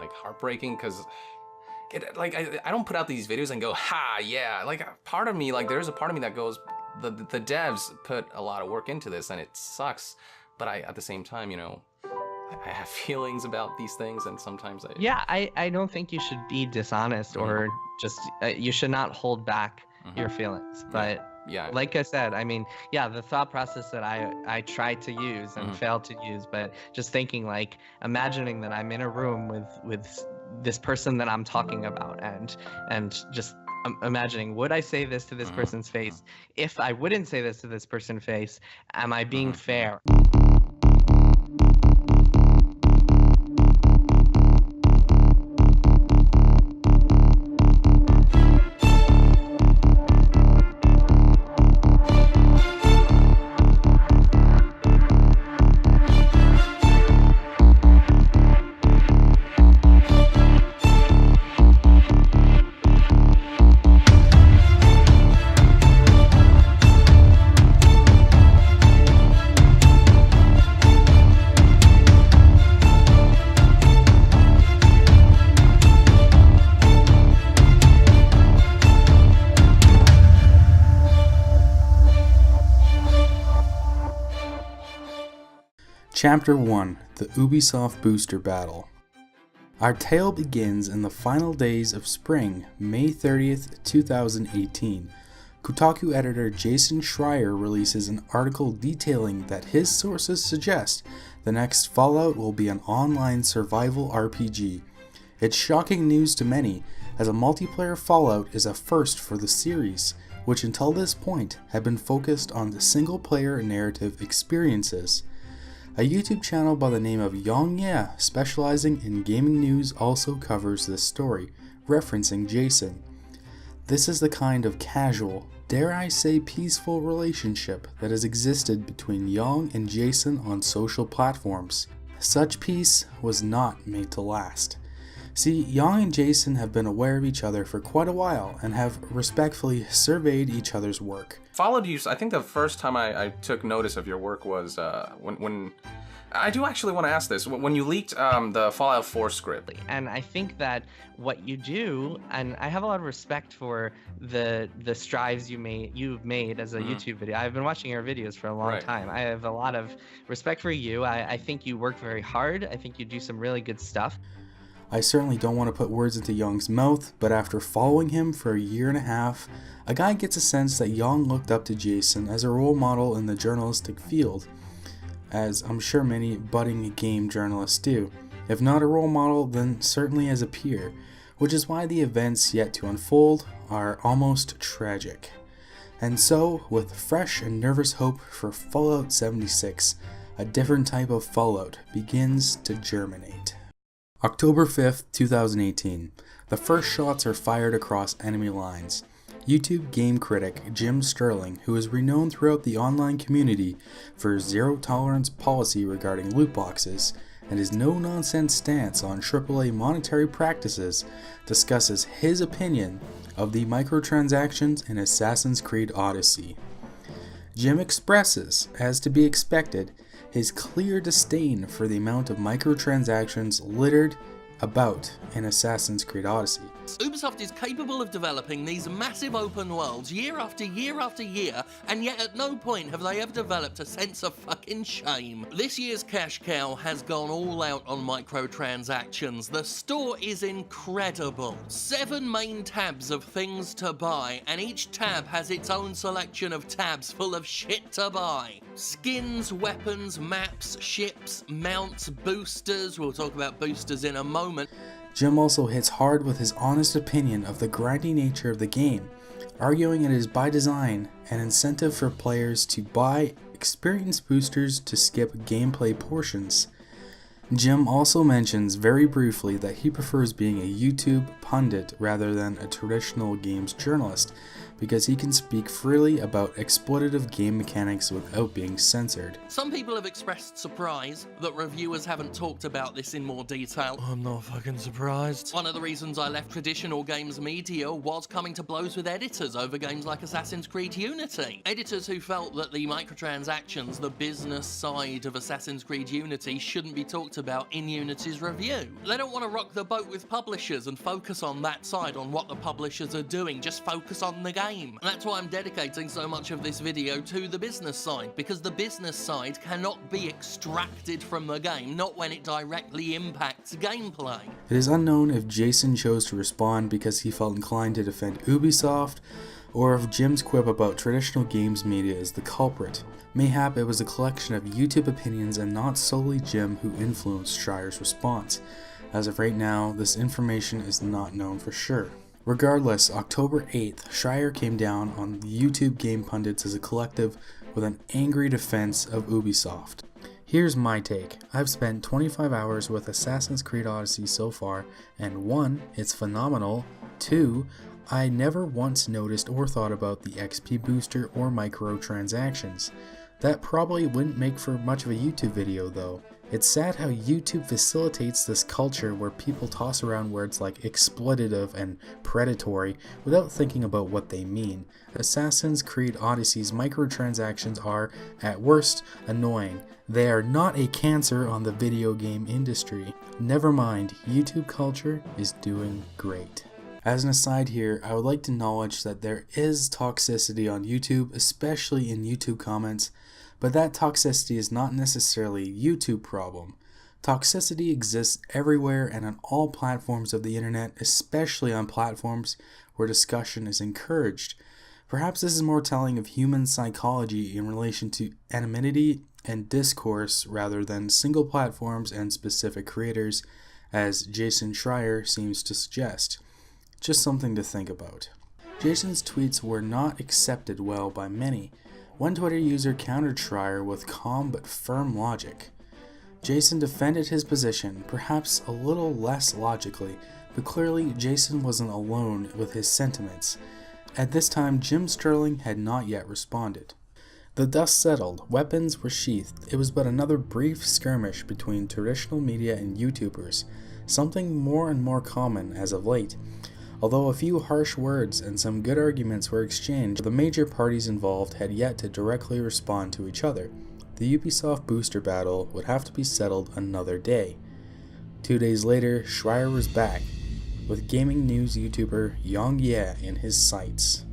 like heartbreaking because it like I don't put out these videos and go, ha, yeah. Like part of me, like there's a part of me that goes, the devs put a lot of work into this and it sucks, but at the same time, you know, I have feelings about these things, and sometimes Yeah, I don't think you should be dishonest or just you should not hold back your feelings. But yeah, like I said, I mean, yeah, the thought process that I tried to use and failed to use, but just thinking, like, imagining that I'm in a room with this person that I'm talking about, and just imagining, would I say this to this person's face? If I wouldn't say this to this person's face, am I being fair? Chapter 1: The Ubisoft Booster Battle. Our tale begins in the final days of spring, May 30th, 2018. Kotaku editor Jason Schreier releases an article detailing that his sources suggest the next Fallout will be an online survival RPG. It's shocking news to many, as a multiplayer Fallout is a first for the series, which until this point had been focused on the single-player narrative experiences. A YouTube channel by the name of YongYea, specializing in gaming news, also covers this story, referencing Jason. This is the kind of casual, dare I say peaceful relationship that has existed between Yong and Jason on social platforms. Such peace was not made to last. See, Yong and Jason have been aware of each other for quite a while and have respectfully surveyed each other's work. Followed you. I think the first time I took notice of your work was when I do actually want to ask this, when you leaked the Fallout 4 script. And I think that what you do, and I have a lot of respect for the strives you've made as a YouTube video. I've been watching your videos for a long time. I have a lot of respect for you. I think you work very hard. I think you do some really good stuff. I certainly don't want to put words into Young's mouth, but after following him for a year and a half, a guy gets a sense that Young looked up to Jason as a role model in the journalistic field, as I'm sure many budding game journalists do. If not a role model, then certainly as a peer, which is why the events yet to unfold are almost tragic. And so, with fresh and nervous hope for Fallout 76, a different type of Fallout begins to germinate. October 5th, 2018. The first shots are fired across enemy lines. YouTube game critic Jim Sterling, who is renowned throughout the online community for his zero-tolerance policy regarding loot boxes and his no-nonsense stance on AAA monetary practices, discusses his opinion of the microtransactions in Assassin's Creed Odyssey. Jim expresses, as to be expected, his clear disdain for the amount of microtransactions littered about in Assassin's Creed Odyssey. Ubisoft is capable of developing these massive open worlds year after year after year, and yet at no point have they ever developed a sense of fucking shame. This year's cash cow has gone all out on microtransactions. The store is incredible. 7 main tabs of things to buy, and each tab has its own selection of tabs full of shit to buy. Skins, weapons, maps, ships, mounts, boosters. We'll talk about boosters in a moment. Jim also hits hard with his honest opinion of the grindy nature of the game, arguing it is by design an incentive for players to buy experience boosters to skip gameplay portions. Jim also mentions very briefly that he prefers being a YouTube pundit rather than a traditional games journalist, because he can speak freely about exploitative game mechanics without being censored. Some people have expressed surprise that reviewers haven't talked about this in more detail. I'm not fucking surprised. One of the reasons I left traditional games media was coming to blows with editors over games like Assassin's Creed Unity. Editors who felt that the microtransactions, the business side of Assassin's Creed Unity, shouldn't be talked about in Unity's review. They don't want to rock the boat with publishers and focus on that side, on what the publishers are doing, just focus on the game. And that's why I'm dedicating so much of this video to the business side, because the business side cannot be extracted from the game, not when it directly impacts gameplay. It is unknown if Jason chose to respond because he felt inclined to defend Ubisoft, or if Jim's quip about traditional games media is the culprit. Mayhap it was a collection of YouTube opinions and not solely Jim who influenced Schreier's response. As of right now, this information is not known for sure. Regardless, October 8th, Schreier came down on the YouTube game pundits as a collective with an angry defense of Ubisoft. Here's my take. I've spent 25 hours with Assassin's Creed Odyssey so far, and 1, it's phenomenal, 2, I never once noticed or thought about the XP booster or microtransactions. That probably wouldn't make for much of a YouTube video though. It's sad how YouTube facilitates this culture where people toss around words like exploitative and predatory without thinking about what they mean. Assassin's Creed Odyssey's microtransactions are, at worst, annoying. They are not a cancer on the video game industry. Never mind, YouTube culture is doing great. As an aside here, I would like to acknowledge that there is toxicity on YouTube, especially in YouTube comments, but that toxicity is not necessarily a YouTube problem. Toxicity exists everywhere and on all platforms of the internet, especially on platforms where discussion is encouraged. Perhaps this is more telling of human psychology in relation to anonymity and discourse rather than single platforms and specific creators, as Jason Schreier seems to suggest. Just something to think about. Jason's tweets were not accepted well by many. One Twitter user countered Schreier with calm but firm logic. Jason defended his position, perhaps a little less logically, but clearly Jason wasn't alone with his sentiments. At this time, Jim Sterling had not yet responded. The dust settled, weapons were sheathed. It was but another brief skirmish between traditional media and YouTubers, something more and more common as of late. Although a few harsh words and some good arguments were exchanged, the major parties involved had yet to directly respond to each other. The Ubisoft booster battle would have to be settled another day. 2 days later, Schreier was back, with gaming news YouTuber YongYea in his sights.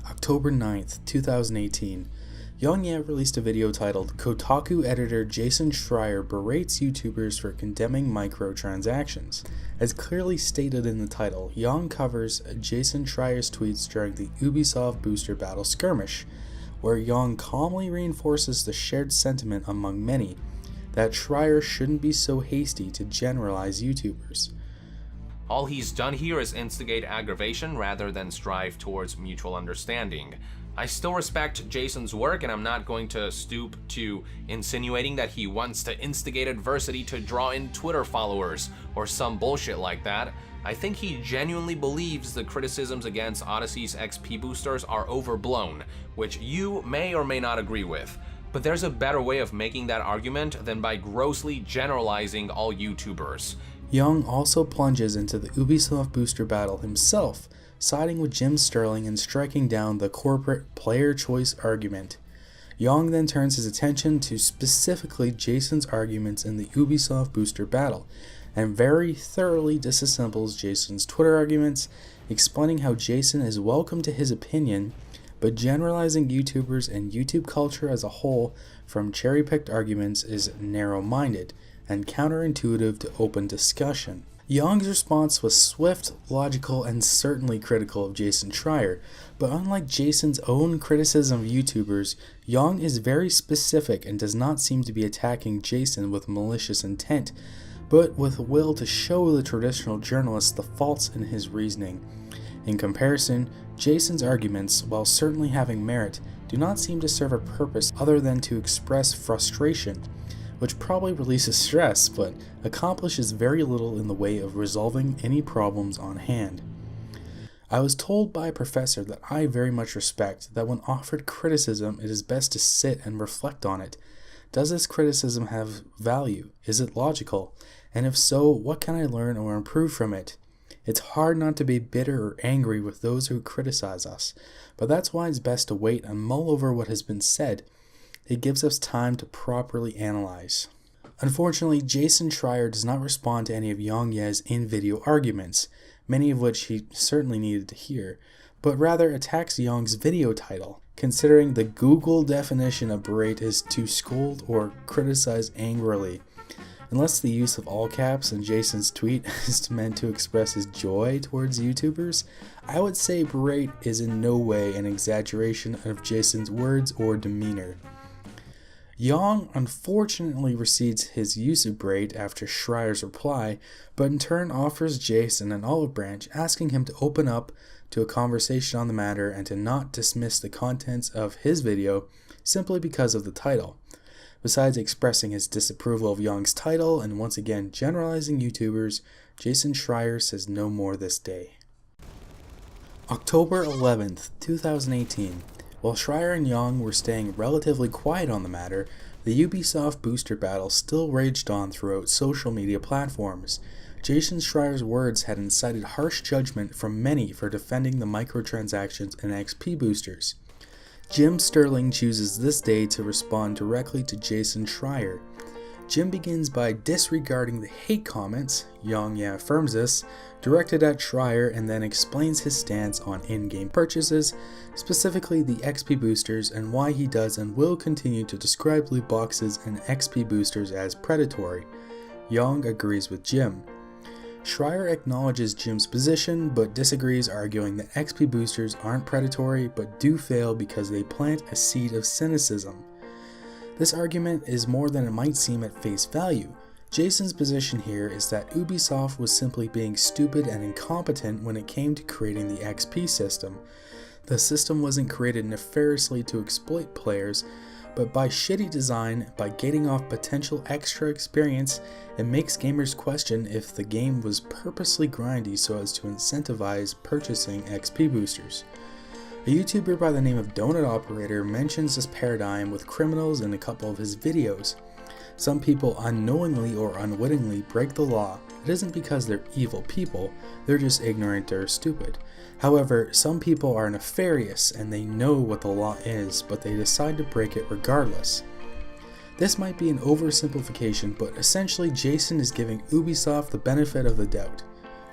October 9th, 2018, YongYea released a video titled Kotaku editor Jason Schreier berates YouTubers for condemning microtransactions. As clearly stated in the title, Yang covers Jason Schreier's tweets during the Ubisoft booster battle skirmish, where Yang calmly reinforces the shared sentiment among many that Schreier shouldn't be so hasty to generalize YouTubers. All he's done here is instigate aggravation rather than strive towards mutual understanding. I still respect Jason's work, and I'm not going to stoop to insinuating that he wants to instigate adversity to draw in Twitter followers or some bullshit like that. I think he genuinely believes the criticisms against Odyssey's XP boosters are overblown, which you may or may not agree with. But there's a better way of making that argument than by grossly generalizing all YouTubers. Young also plunges into the Ubisoft booster battle himself, siding with Jim Sterling and striking down the corporate player choice argument. Young then turns his attention to specifically Jason's arguments in the Ubisoft booster battle, and very thoroughly disassembles Jason's Twitter arguments, explaining how Jason is welcome to his opinion, but generalizing YouTubers and YouTube culture as a whole from cherry-picked arguments is narrow-minded and counterintuitive to open discussion. Young's response was swift, logical, and certainly critical of Jason Schreier, but unlike Jason's own criticism of YouTubers, Young is very specific and does not seem to be attacking Jason with malicious intent, but with a will to show the traditional journalist the faults in his reasoning. In comparison, Jason's arguments, while certainly having merit, do not seem to serve a purpose other than to express frustration, which probably releases stress, but accomplishes very little in the way of resolving any problems on hand. I was told by a professor that I very much respect that when offered criticism, it is best to sit and reflect on it. Does this criticism have value? Is it logical? And if so, what can I learn or improve from it? It's hard not to be bitter or angry with those who criticize us, but that's why it's best to wait and mull over what has been said. It gives us time to properly analyze. Unfortunately, Jason Schreier does not respond to any of YongYea's in-video arguments, many of which he certainly needed to hear, but rather attacks Yong's video title, considering the Google definition of berate is to scold or criticize angrily. Unless the use of all caps in Jason's tweet is meant to express his joy towards YouTubers, I would say berate is in no way an exaggeration of Jason's words or demeanor. Yong unfortunately recedes his use of berate after Schreier's reply, but in turn offers Jason an olive branch, asking him to open up to a conversation on the matter and to not dismiss the contents of his video simply because of the title. Besides expressing his disapproval of Yong's title and once again generalizing YouTubers, Jason Schreier says no more this day. October 11th, 2018. While Schreier and Yong were staying relatively quiet on the matter, the Ubisoft booster battle still raged on throughout social media platforms. Jason Schreier's words had incited harsh judgment from many for defending the microtransactions and XP boosters. Jim Sterling chooses this day to respond directly to Jason Schreier. Jim begins by disregarding the hate comments, YongYea affirms this, directed at Schreier, and then explains his stance on in-game purchases, specifically the XP boosters, and why he does and will continue to describe loot boxes and XP boosters as predatory. Yong agrees with Jim. Schreier acknowledges Jim's position, but disagrees, arguing that XP boosters aren't predatory, but do fail because they plant a seed of cynicism. This argument is more than it might seem at face value. Jason's position here is that Ubisoft was simply being stupid and incompetent when it came to creating the XP system. The system wasn't created nefariously to exploit players, but by shitty design, by gating off potential extra experience, it makes gamers question if the game was purposely grindy so as to incentivize purchasing XP boosters. A YouTuber by the name of Donut Operator mentions this paradigm with criminals in a couple of his videos. Some people unknowingly or unwittingly break the law. It isn't because they're evil people, they're just ignorant or stupid. However, some people are nefarious and they know what the law is, but they decide to break it regardless. This might be an oversimplification, but essentially Jason is giving Ubisoft the benefit of the doubt,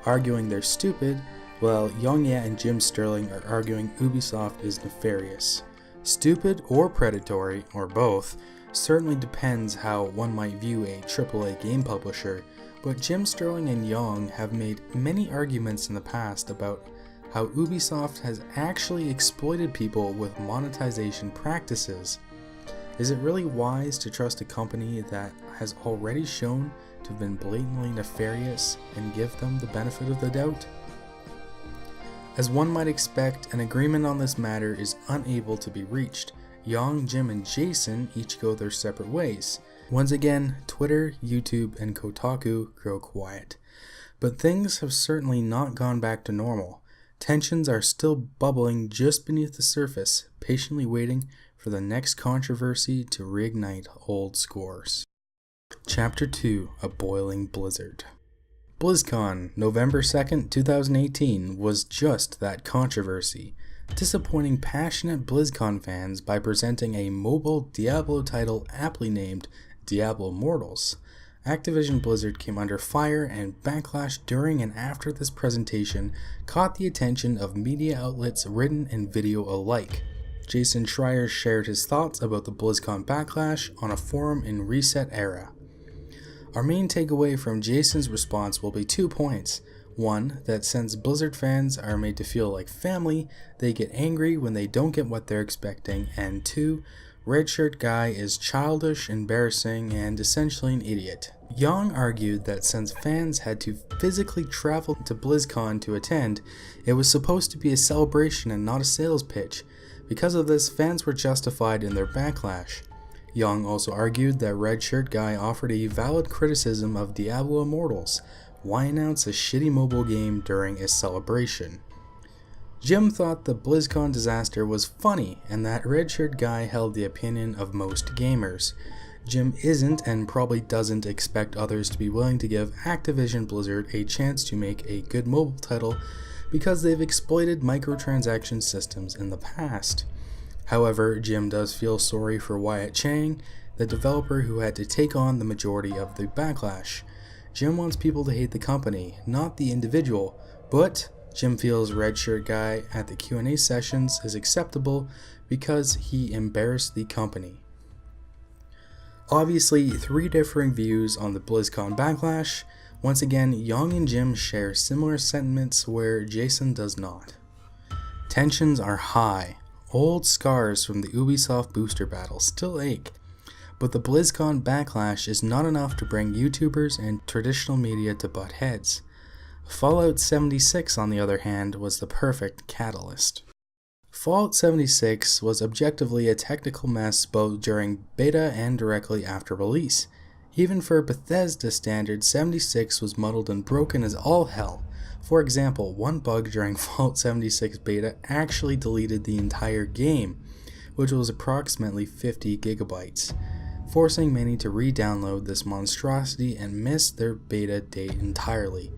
arguing they're stupid, while YongYea and Jim Sterling are arguing Ubisoft is nefarious. Stupid or predatory, or both, certainly depends how one might view a AAA game publisher, but Jim Sterling and Yong have made many arguments in the past about how Ubisoft has actually exploited people with monetization practices. Is it really wise to trust a company that has already shown to have been blatantly nefarious and give them the benefit of the doubt? As one might expect, an agreement on this matter is unable to be reached. Yong, Jim, and Jason each go their separate ways. Once again, Twitter, YouTube, and Kotaku grow quiet. But things have certainly not gone back to normal. Tensions are still bubbling just beneath the surface, patiently waiting for the next controversy to reignite old scores. Chapter 2: A Boiling Blizzard. BlizzCon, November 2nd, 2018, was just that controversy, disappointing passionate BlizzCon fans by presenting a mobile Diablo title aptly named Diablo Immortals. Activision Blizzard came under fire, and backlash during and after this presentation caught the attention of media outlets written and video alike. Jason Schreier shared his thoughts about the BlizzCon backlash on a forum in Reset Era. Our main takeaway from Jason's response will be 2 points. One, that since Blizzard fans are made to feel like family, they get angry when they don't get what they're expecting, and 2, Red Shirt Guy is childish, embarrassing, and essentially an idiot. Yong argued that since fans had to physically travel to BlizzCon to attend, it was supposed to be a celebration and not a sales pitch. Because of this, fans were justified in their backlash. Yong also argued that Red Shirt Guy offered a valid criticism of Diablo Immortals. Why announce a shitty mobile game during a celebration? Jim thought the BlizzCon disaster was funny and that Red Shirt Guy held the opinion of most gamers. Jim isn't and probably doesn't expect others to be willing to give Activision Blizzard a chance to make a good mobile title because they've exploited microtransaction systems in the past. However, Jim does feel sorry for Wyatt Chiang, the developer who had to take on the majority of the backlash. Jim wants people to hate the company, not the individual, but Jim feels Red Shirt Guy at the Q&A sessions is acceptable because he embarrassed the company. Obviously, three differing views on the BlizzCon backlash. Once again, Yong and Jim share similar sentiments where Jason does not. Tensions are high. Old scars from the Ubisoft booster battle still ache. But the BlizzCon backlash is not enough to bring YouTubers and traditional media to butt heads. Fallout 76, on the other hand, was the perfect catalyst. Fallout 76 was objectively a technical mess both during beta and directly after release. Even for Bethesda standards, 76 was muddled and broken as all hell. For example, one bug during Fallout 76 beta actually deleted the entire game, which was approximately 50 gigabytes, forcing many to re-download this monstrosity and miss their beta date entirely.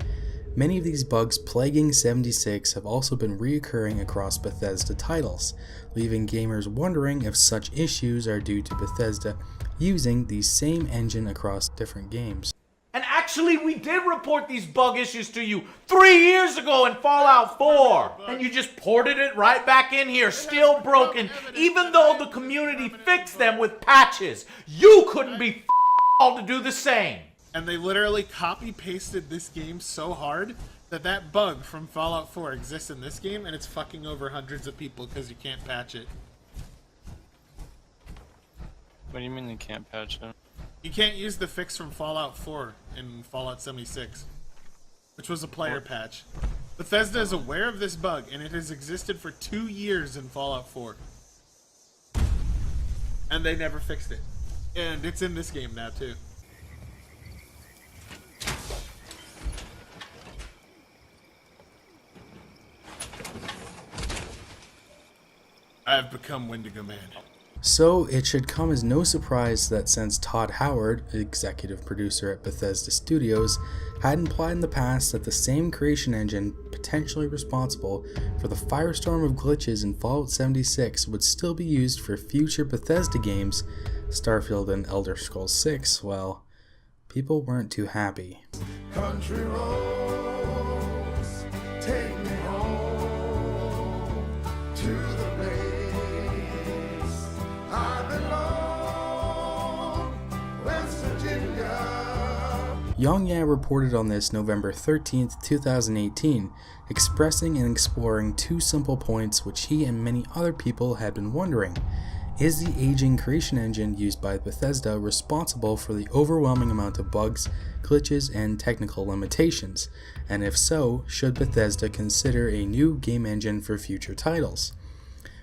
Many of these bugs plaguing 76 have also been reoccurring across Bethesda titles, leaving gamers wondering if such issues are due to Bethesda using the same engine across different games. And actually, we did report these bug issues to you 3 years ago in Fallout 4. And you just ported it right back in here, still broken, even though the community fixed them with patches. You couldn't be all to do the same. And they literally copy-pasted this game so hard that that bug from Fallout 4 exists in this game, and it's fucking over hundreds of people because you can't patch it. What do you mean you can't patch it? You can't use the fix from Fallout 4 in Fallout 76, which was a player patch. Bethesda is aware of this bug, and it has existed for 2 years in Fallout 4. And they never fixed it. And it's in this game now, too. I have become Wendigo Man. So it should come as no surprise that since Todd Howard, executive producer at Bethesda Studios, had implied in the past that the same creation engine potentially responsible for the firestorm of glitches in Fallout 76 would still be used for future Bethesda games, Starfield and Elder Scrolls 6, well, people weren't too happy. Country roads, take me home to the place I belong, West Virginia. YongYea reported on this November 13th, 2018, expressing and exploring two simple points which he and many other people had been wondering. Is the aging creation engine used by Bethesda responsible for the overwhelming amount of bugs, glitches, and technical limitations? And if so, should Bethesda consider a new game engine for future titles?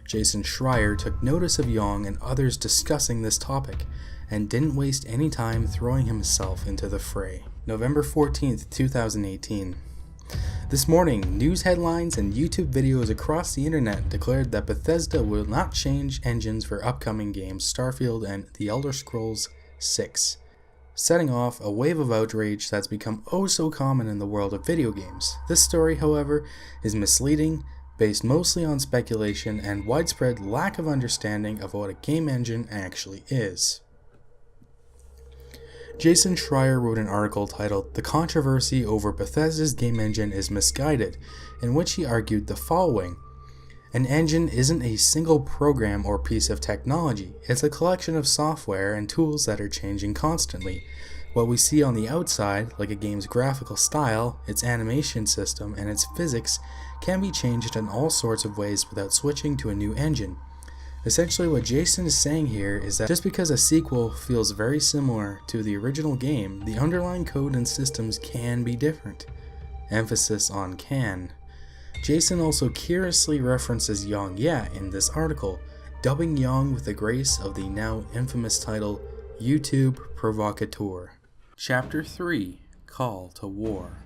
Jason Schreier took notice of Yong and others discussing this topic, and didn't waste any time throwing himself into the fray. November 14th, 2018. This morning, news headlines and YouTube videos across the internet declared that Bethesda will not change engines for upcoming games Starfield and The Elder Scrolls 6, setting off a wave of outrage that's become oh so common in the world of video games. This story, however, is misleading, based mostly on speculation and widespread lack of understanding of what a game engine actually is. Jason Schreier wrote an article titled "The Controversy Over Bethesda's Game Engine is Misguided," in which he argued the following. An engine isn't a single program or piece of technology, it's a collection of software and tools that are changing constantly. What we see on the outside, like a game's graphical style, its animation system, and its physics, can be changed in all sorts of ways without switching to a new engine. Essentially, what Jason is saying here is that just because a sequel feels very similar to the original game, the underlying code and systems can be different. Emphasis on can. Jason also curiously references YongYea in this article, dubbing Yong with the grace of the now infamous title, YouTube Provocateur. Chapter 3, Call to War.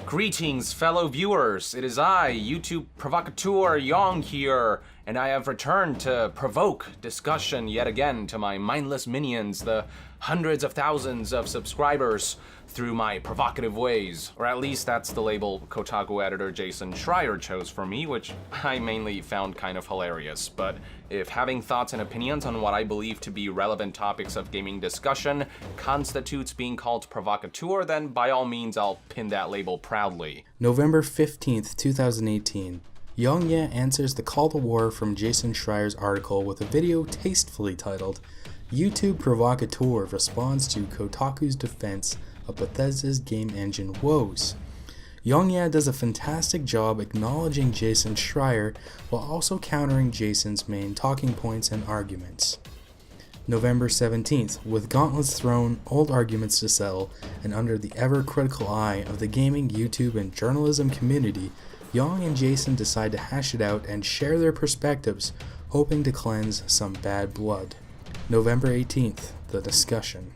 Greetings, fellow viewers. It is I, YouTube provocateur Yong here, and I have returned to provoke discussion yet again to my mindless minions, the hundreds of thousands of subscribers, through my provocative ways. Or at least that's the label Kotaku editor Jason Schreier chose for me, which I mainly found kind of hilarious. But if having thoughts and opinions on what I believe to be relevant topics of gaming discussion constitutes being called provocateur, then by all means I'll pin that label proudly. November 15th, 2018. YongYea answers the call to war from Jason Schreier's article with a video tastefully titled, YouTube Provocateur Responds to Kotaku's Defense of Bethesda's Game Engine Woes. YongYea does a fantastic job acknowledging Jason Schreier while also countering Jason's main talking points and arguments. November 17th, with gauntlets thrown, old arguments to settle, and under the ever-critical eye of the gaming, YouTube, and journalism community, Yong and Jason decide to hash it out and share their perspectives, hoping to cleanse some bad blood. November 18th, the discussion.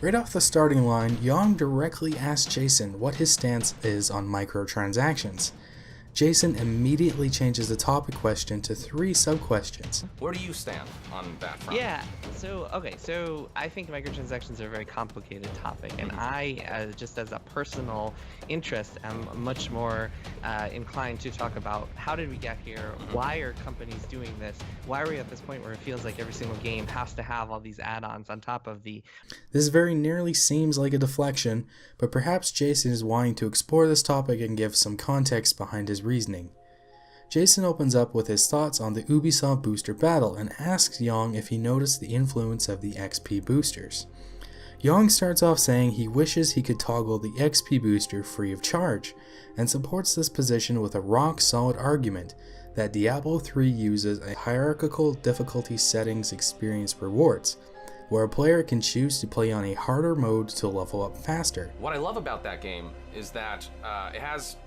Right off the starting line, Yong directly asks Jason what his stance is on microtransactions. Jason immediately changes the topic question to 3 sub-questions. Where do you stand on that front? Yeah, so I think microtransactions are a very complicated topic, and I, just as a personal interest, am much more inclined to talk about how did we get here, why are companies doing this, why are we at this point where it feels like every single game has to have all these add-ons on top of the... This very nearly seems like a deflection, but perhaps Jason is wanting to explore this topic and give some context behind his reasoning. Jason opens up with his thoughts on the Ubisoft booster battle and asks Yong if he noticed the influence of the XP boosters. Yong starts off saying he wishes he could toggle the XP booster free of charge, and supports this position with a rock-solid argument that Diablo 3 uses a hierarchical difficulty settings experience rewards, where a player can choose to play on a harder mode to level up faster. What I love about that game is that it has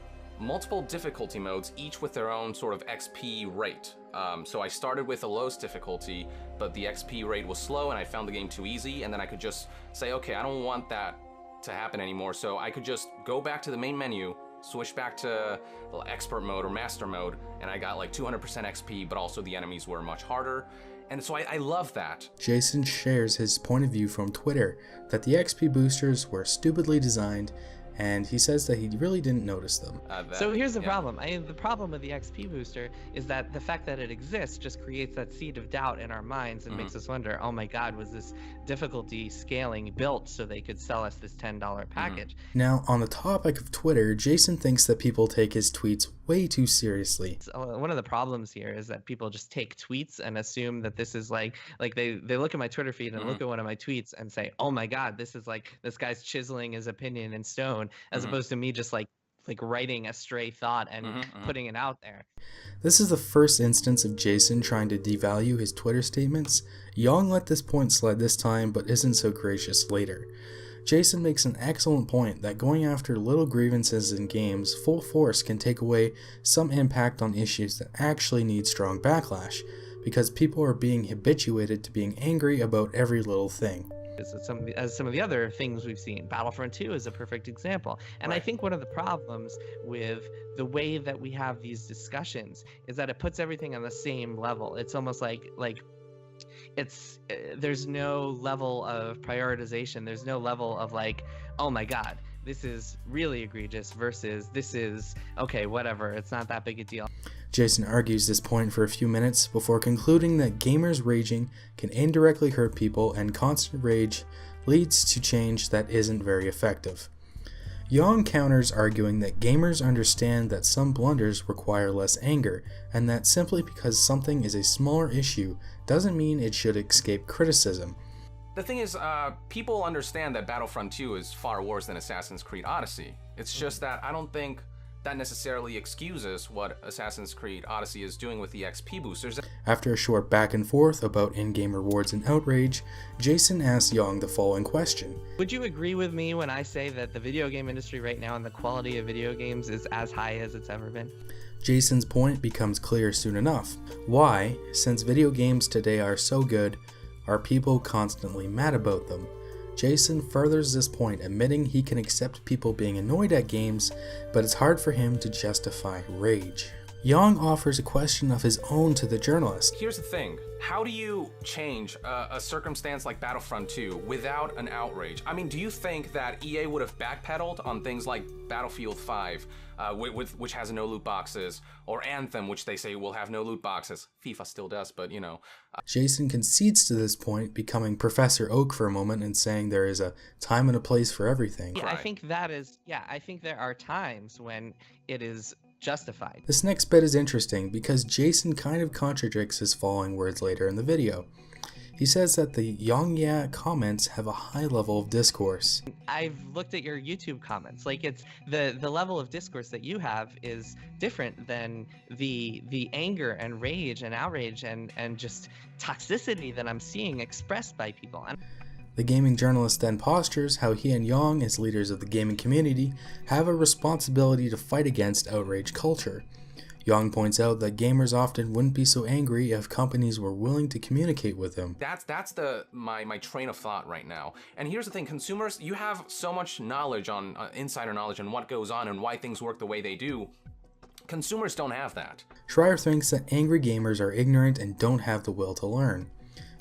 multiple difficulty modes, each with their own sort of XP rate. So I started with the lowest difficulty, but the XP rate was slow and I found the game too easy, and then I could just say, okay, I don't want that to happen anymore, so I could just go back to the main menu, switch back to expert mode or master mode, and I got like 200% XP, but also the enemies were much harder. And so I love that. Jason shares his point of view from Twitter that the XP boosters were stupidly designed, and he says that he really didn't notice them. So here's the problem. The problem with the XP booster is that the fact that it exists just creates that seed of doubt in our minds and makes us wonder, oh my god, was this difficulty scaling built so they could sell us this $10 package? Now, on the topic of Twitter, Jason thinks that people take his tweets way too seriously. So one of the problems here is that people just take tweets and assume that this is like they look at my Twitter feed and look at one of my tweets and say, oh my god, this is like this guy's chiseling his opinion in stone, as opposed to me just like writing a stray thought and putting it out there. This is the first instance of Jason trying to devalue his Twitter statements. Yong let this point slide this time, but isn't so gracious later. Jason makes an excellent point that going after little grievances in games full force can take away some impact on issues that actually need strong backlash, because people are being habituated to being angry about every little thing. As some of the other things we've seen, Battlefront 2 is a perfect example. And I think one of the problems with the way that we have these discussions is that it puts everything on the same level. It's almost like it's there's no level of prioritization. There's no level of like, oh my god, this is really egregious versus this is okay, whatever, it's not that big a deal. Jason argues this point for a few minutes before concluding that gamers raging can indirectly hurt people, and constant rage leads to change that isn't very effective. Yong counters, arguing that gamers understand that some blunders require less anger, and that simply because something is a smaller issue doesn't mean it should escape criticism. The thing is, people understand that Battlefront 2 is far worse than Assassin's Creed Odyssey. It's just that I don't think that necessarily excuses what Assassin's Creed Odyssey is doing with the XP boosters. After a short back and forth about in-game rewards and outrage, Jason asks Yong the following question. Would you agree with me when I say that the video game industry right now and the quality of video games is as high as it's ever been? Jason's point becomes clear soon enough. Why, since video games today are so good, are people constantly mad about them? Jason furthers this point, admitting he can accept people being annoyed at games, but it's hard for him to justify rage. Yang offers a question of his own to the journalist. Here's the thing. How do you change a circumstance like Battlefront 2 without an outrage? I mean, do you think that EA would have backpedaled on things like Battlefield 5, which has no loot boxes, or Anthem, which they say will have no loot boxes? FIFA still does, but you know. Jason concedes to this point, becoming Professor Oak for a moment and saying there is a time and a place for everything. Yeah, I think I think there are times when it is justified. This next bit is interesting because Jason kind of contradicts his following words later in the video. He says that the YongYea comments have a high level of discourse. I've looked at your YouTube comments. Like, it's the level of discourse that you have is different than the anger and rage and outrage and just toxicity that I'm seeing expressed by people. The gaming journalist then postures how he and Yang, as leaders of the gaming community, have a responsibility to fight against outrage culture. Yang points out that gamers often wouldn't be so angry if companies were willing to communicate with them. That's my train of thought right now. And here's the thing, consumers, you have so much knowledge on insider knowledge on what goes on and why things work the way they do. Consumers don't have that. Schreier thinks that angry gamers are ignorant and don't have the will to learn.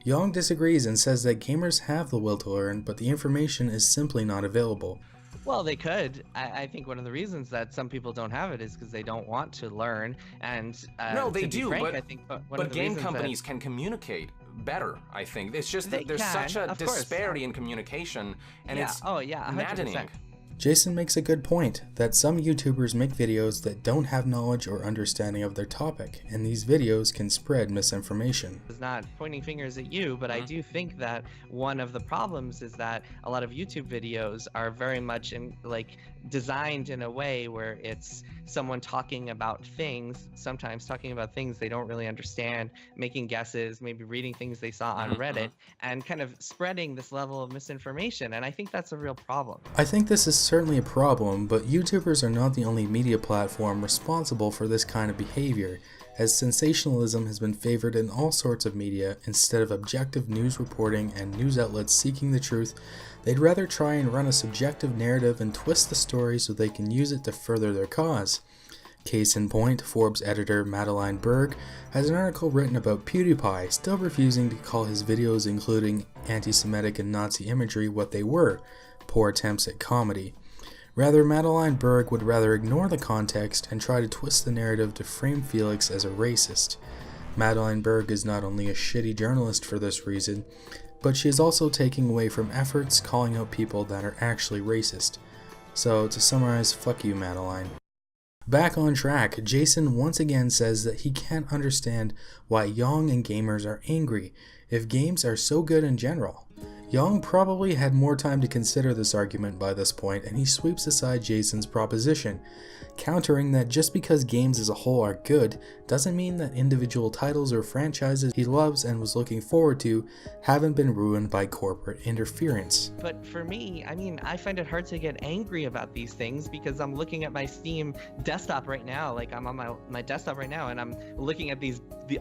Yang disagrees and says that gamers have the will to learn, but the information is simply not available. Well, they could. I think one of the reasons that some people don't have it is because they don't want to learn. And no, they to be do. frank, but I think but game companies can communicate better. I think it's just that there's can, such a of course. disparity in communication, and it's 100%. maddening. Jason makes a good point that some YouTubers make videos that don't have knowledge or understanding of their topic, and these videos can spread misinformation. It's not pointing fingers at you, but I do think that one of the problems is that a lot of YouTube videos are very much designed in a way where it's someone talking about things, sometimes talking about things they don't really understand, making guesses, maybe reading things they saw on Reddit, and kind of spreading this level of misinformation, and I think that's a real problem. I think this is certainly a problem, but YouTubers are not the only media platform responsible for this kind of behavior, as sensationalism has been favored in all sorts of media. Instead of objective news reporting and news outlets seeking the truth, they'd rather try and run a subjective narrative and twist the story so they can use it to further their cause. Case in point, Forbes editor Madeline Berg has an article written about PewDiePie still refusing to call his videos including anti-Semitic and Nazi imagery what they were, poor attempts at comedy. Rather, Madeline Berg would rather ignore the context and try to twist the narrative to frame Felix as a racist. Madeline Berg is not only a shitty journalist for this reason, but she is also taking away from efforts calling out people that are actually racist. So, to summarize, fuck you, Madeline. Back on track, Jason once again says that he can't understand why Yang and gamers are angry if games are so good in general. Yang probably had more time to consider this argument by this point, and he sweeps aside Jason's proposition, countering that just because games as a whole are good doesn't mean that individual titles or franchises he loves and was looking forward to haven't been ruined by corporate interference. But for me, I mean, I find it hard to get angry about these things because I'm looking at my Steam desktop right now, like I'm on my desktop right now, and I'm looking at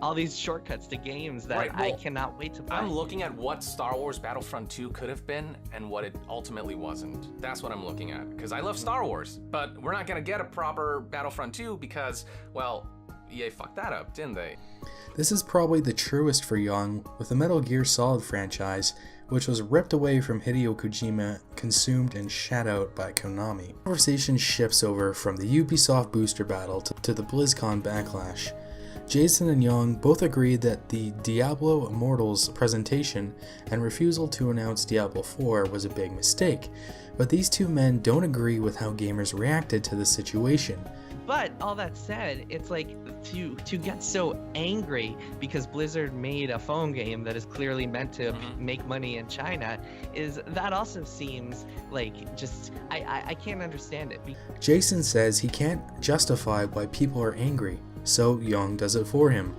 all these shortcuts to games that I cannot wait to play. I'm looking at what Star Wars Battlefront 2 could have been and what it ultimately wasn't. That's what I'm looking at, because I love Star Wars, but we're not gonna get a proper Battlefront 2 because, well, EA fucked that up, didn't they? This is probably the truest for Yang with the Metal Gear Solid franchise, which was ripped away from Hideo Kojima, consumed and shat out by Konami. The conversation shifts over from the Ubisoft booster battle to the BlizzCon backlash. Jason and Yang both agreed that the Diablo Immortals presentation and refusal to announce Diablo 4 was a big mistake, but these two men don't agree with how gamers reacted to the situation. But all that said, it's like to get so angry because Blizzard made a phone game that is clearly meant to make money in China, that also seems like just I can't understand it. Jason says he can't justify why people are angry, so Yang does it for him.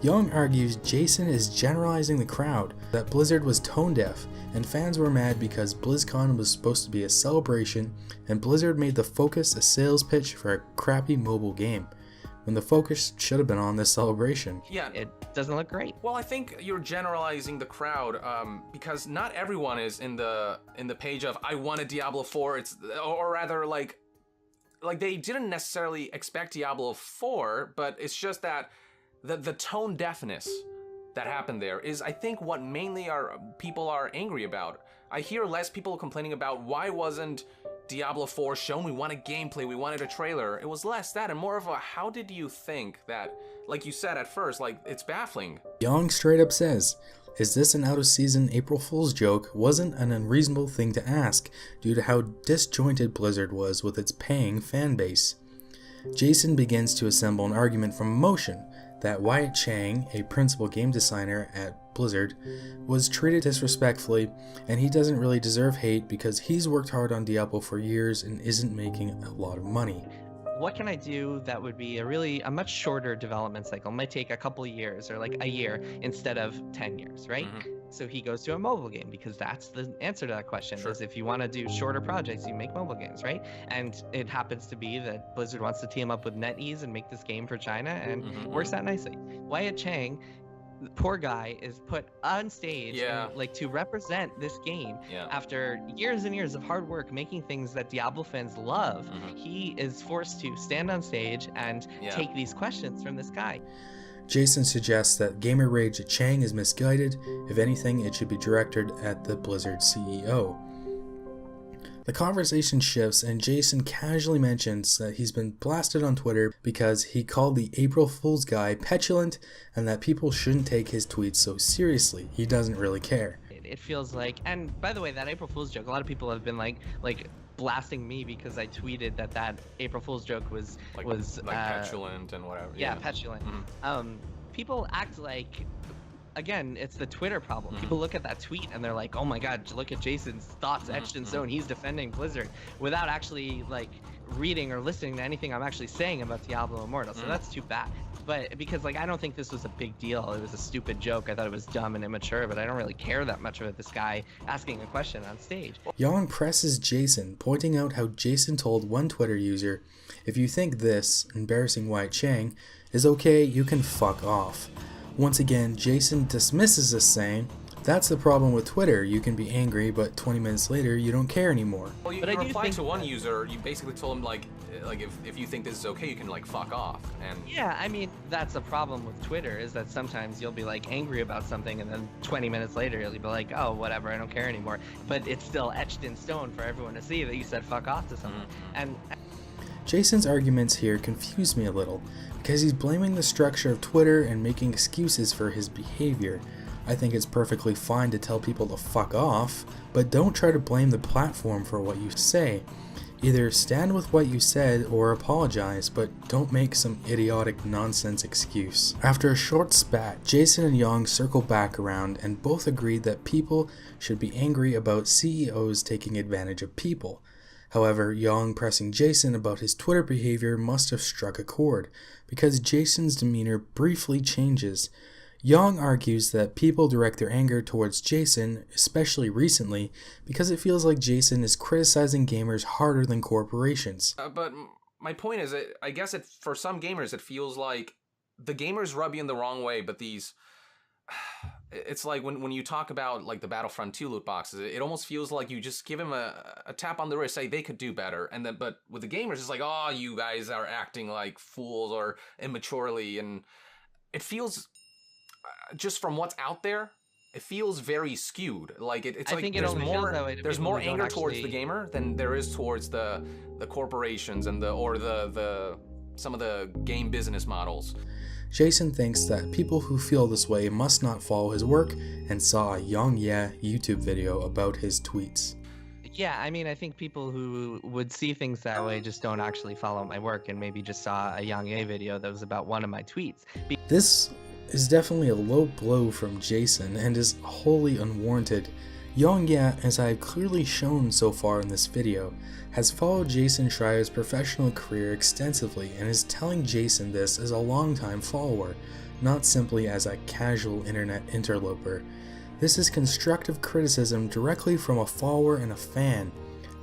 Yang argues Jason is generalizing the crowd, that Blizzard was tone deaf, and fans were mad because BlizzCon was supposed to be a celebration, and Blizzard made the focus a sales pitch for a crappy mobile game. when the focus should have been on this celebration. Yeah. It doesn't look great. Well, I think you're generalizing the crowd, because not everyone is in the page of I want a Diablo 4. Or rather, like they didn't necessarily expect Diablo 4, but it's just that the tone deafness that happened there is, I think, what mainly people are angry about. I hear less people complaining about why wasn't Diablo 4 shown, we wanted gameplay, we wanted a trailer. It was less that and more of a, how did you think that, like you said at first, like, it's baffling. Yang straight up says, is this an out-of-season April Fool's joke wasn't an unreasonable thing to ask due to how disjointed Blizzard was with its paying fan base. Jason begins to assemble an argument from emotion that Wyatt Chiang, a principal game designer at Blizzard, was treated disrespectfully, and he doesn't really deserve hate because he's worked hard on Diablo for years and isn't making a lot of money. What can I do that would be a much shorter development cycle? It might take a couple of years or like a year instead of 10 years, right? Mm-hmm. So he goes to a mobile game because that's the answer to that question. Sure. Is if you want to do shorter projects, you make mobile games, right? And it happens to be that Blizzard wants to team up with NetEase and make this game for China, and works out nicely. Wyatt Chiang, the poor guy, is put on stage and, like, to represent this game after years and years of hard work making things that Diablo fans love. He is forced to stand on stage and take these questions from this guy. Jason suggests that gamer rage at Chiang is misguided. If anything, it should be directed at the Blizzard CEO. The conversation shifts and Jason casually mentions that he's been blasted on Twitter because he called the April Fool's guy petulant and that people shouldn't take his tweets so seriously. He doesn't really care. It feels like, and by the way, that April Fool's joke, a lot of people have been like blasting me because I tweeted that April Fool's joke was petulant and whatever. Yeah, petulant. People act like, again, it's the Twitter problem. People look at that tweet and they're like, oh my god, look at Jason's thoughts etched in stone. He's defending Blizzard without actually like reading or listening to anything I'm actually saying about Diablo Immortal. So that's too bad. But because, like, I don't think this was a big deal. It was a stupid joke. I thought it was dumb and immature, but I don't really care that much about this guy asking a question on stage. Yang presses Jason, pointing out how Jason told one Twitter user, if you think this, embarrassing Wyatt Chiang, is okay, you can fuck off. Once again, Jason dismisses this, saying, that's the problem with Twitter. You can be angry, but 20 minutes later, you don't care anymore. Well, you replied to one user, you basically told him, like if you think this is okay, you can, like, fuck off. And yeah, I mean, that's a problem with Twitter, is that sometimes you'll be, like, angry about something, and then 20 minutes later, you'll be like, oh, whatever, I don't care anymore. But it's still etched in stone for everyone to see that you said fuck off to someone. And Jason's arguments here confuse me a little, because he's blaming the structure of Twitter and making excuses for his behavior. I think it's perfectly fine to tell people to fuck off, but don't try to blame the platform for what you say. Either stand with what you said or apologize, but don't make some idiotic nonsense excuse. After a short spat, Jason and Yang circle back around and both agreed that people should be angry about CEOs taking advantage of people. However, Yang pressing Jason about his Twitter behavior must have struck a chord, because Jason's demeanor briefly changes. Yang argues that people direct their anger towards Jason, especially recently, because it feels like Jason is criticizing gamers harder than corporations. But my point is, I guess for some gamers, it feels like the gamers rub you in the wrong way, but it's like when you talk about, like, the Battlefront 2 loot boxes, it almost feels like you just give them a tap on the wrist, say they could do better, and then, but with the gamers, it's like, oh, you guys are acting like fools or immaturely, and it feels, just from what's out there, it feels very skewed. Like it's like there's more anger towards the gamer than there is towards the corporations and the some of the game business models. Jason thinks that people who feel this way must not follow his work and saw a YongYea YouTube video about his tweets. Yeah, I mean, I think people who would see things that way just don't actually follow my work and maybe just saw a YongYea video that was about one of my tweets. This is definitely a low blow from Jason and is wholly unwarranted. YongYea, as I have clearly shown so far in this video, has followed Jason Schreier's professional career extensively and is telling Jason this as a longtime follower, not simply as a casual internet interloper. This is constructive criticism directly from a follower and a fan,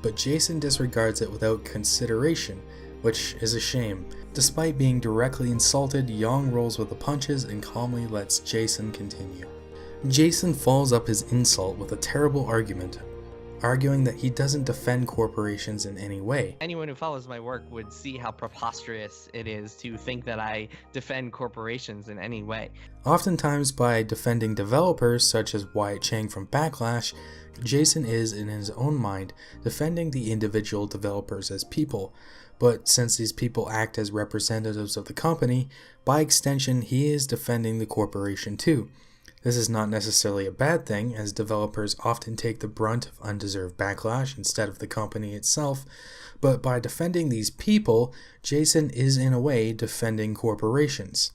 but Jason disregards it without consideration, which is a shame. Despite being directly insulted, Yang rolls with the punches and calmly lets Jason continue. Jason follows up his insult with a terrible argument, arguing that he doesn't defend corporations in any way. Anyone who follows my work would see how preposterous it is to think that I defend corporations in any way. Oftentimes, by defending developers such as Chiang from Backlash, Jason is, in his own mind, defending the individual developers as people. But since these people act as representatives of the company, by extension, he is defending the corporation too. This is not necessarily a bad thing, as developers often take the brunt of undeserved backlash instead of the company itself, but by defending these people, Jason is in a way defending corporations.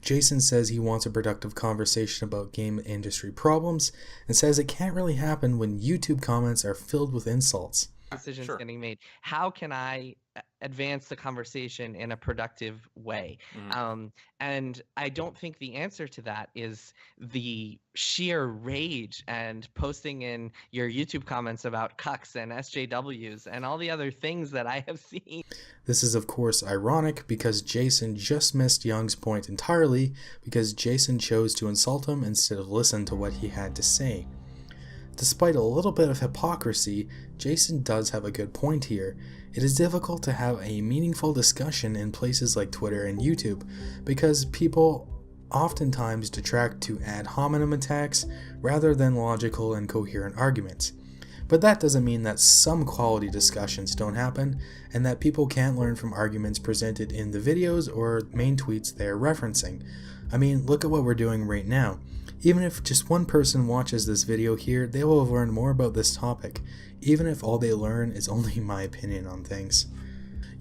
Jason says he wants a productive conversation about game industry problems, and says it can't really happen when YouTube comments are filled with insults. Decisions Sure. getting made. How can I advance the conversation in a productive way? And I don't think the answer to that is the sheer rage and posting in your YouTube comments about cucks and SJWs and all the other things that I have seen. This is of course ironic because Jason just missed Young's point entirely because Jason chose to insult him instead of listen to what he had to say. Despite a little bit of hypocrisy, Jason does have a good point here. It is difficult to have a meaningful discussion in places like Twitter and YouTube because people oftentimes detract to ad hominem attacks rather than logical and coherent arguments. But that doesn't mean that some quality discussions don't happen and that people can't learn from arguments presented in the videos or main tweets they're referencing. I mean, look at what we're doing right now. Even if just one person watches this video here, they will have learned more about this topic, even if all they learn is only my opinion on things.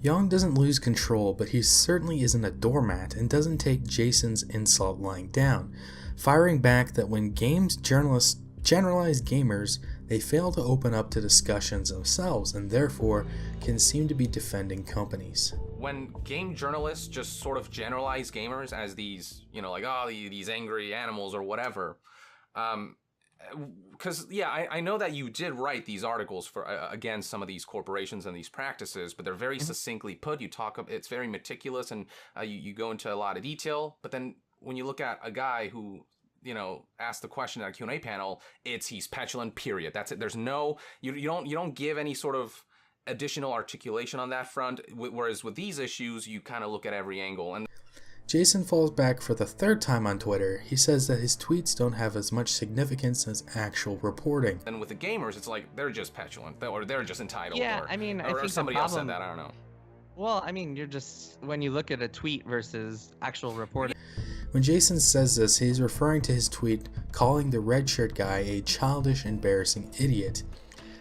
Yang doesn't lose control, but he certainly isn't a doormat and doesn't take Jason's insult lying down, firing back that when games journalists generalize gamers, they fail to open up to discussions themselves and therefore can seem to be defending companies. When game journalists just sort of generalize gamers as these, like, oh, these angry animals or whatever, because, I know that you did write these articles for against some of these corporations and these practices, but they're very succinctly put. It's very meticulous and you go into a lot of detail, but then when you look at a guy who asked the question at a Q&A panel, he's petulant, period. That's it. There's no, you don't give any sort of additional articulation on that front, whereas with these issues you kind of look at every angle. And Jason falls back for the third time on Twitter. He says that his tweets don't have as much significance as actual reporting. And with the gamers, it's like they're just petulant or they're just entitled. Yeah, or, I mean, I or think somebody the else problem, said that. I don't know. Well, I mean, when you look at a tweet versus actual reporting. When Jason says this, he's referring to his tweet calling the red shirt guy a childish, embarrassing idiot.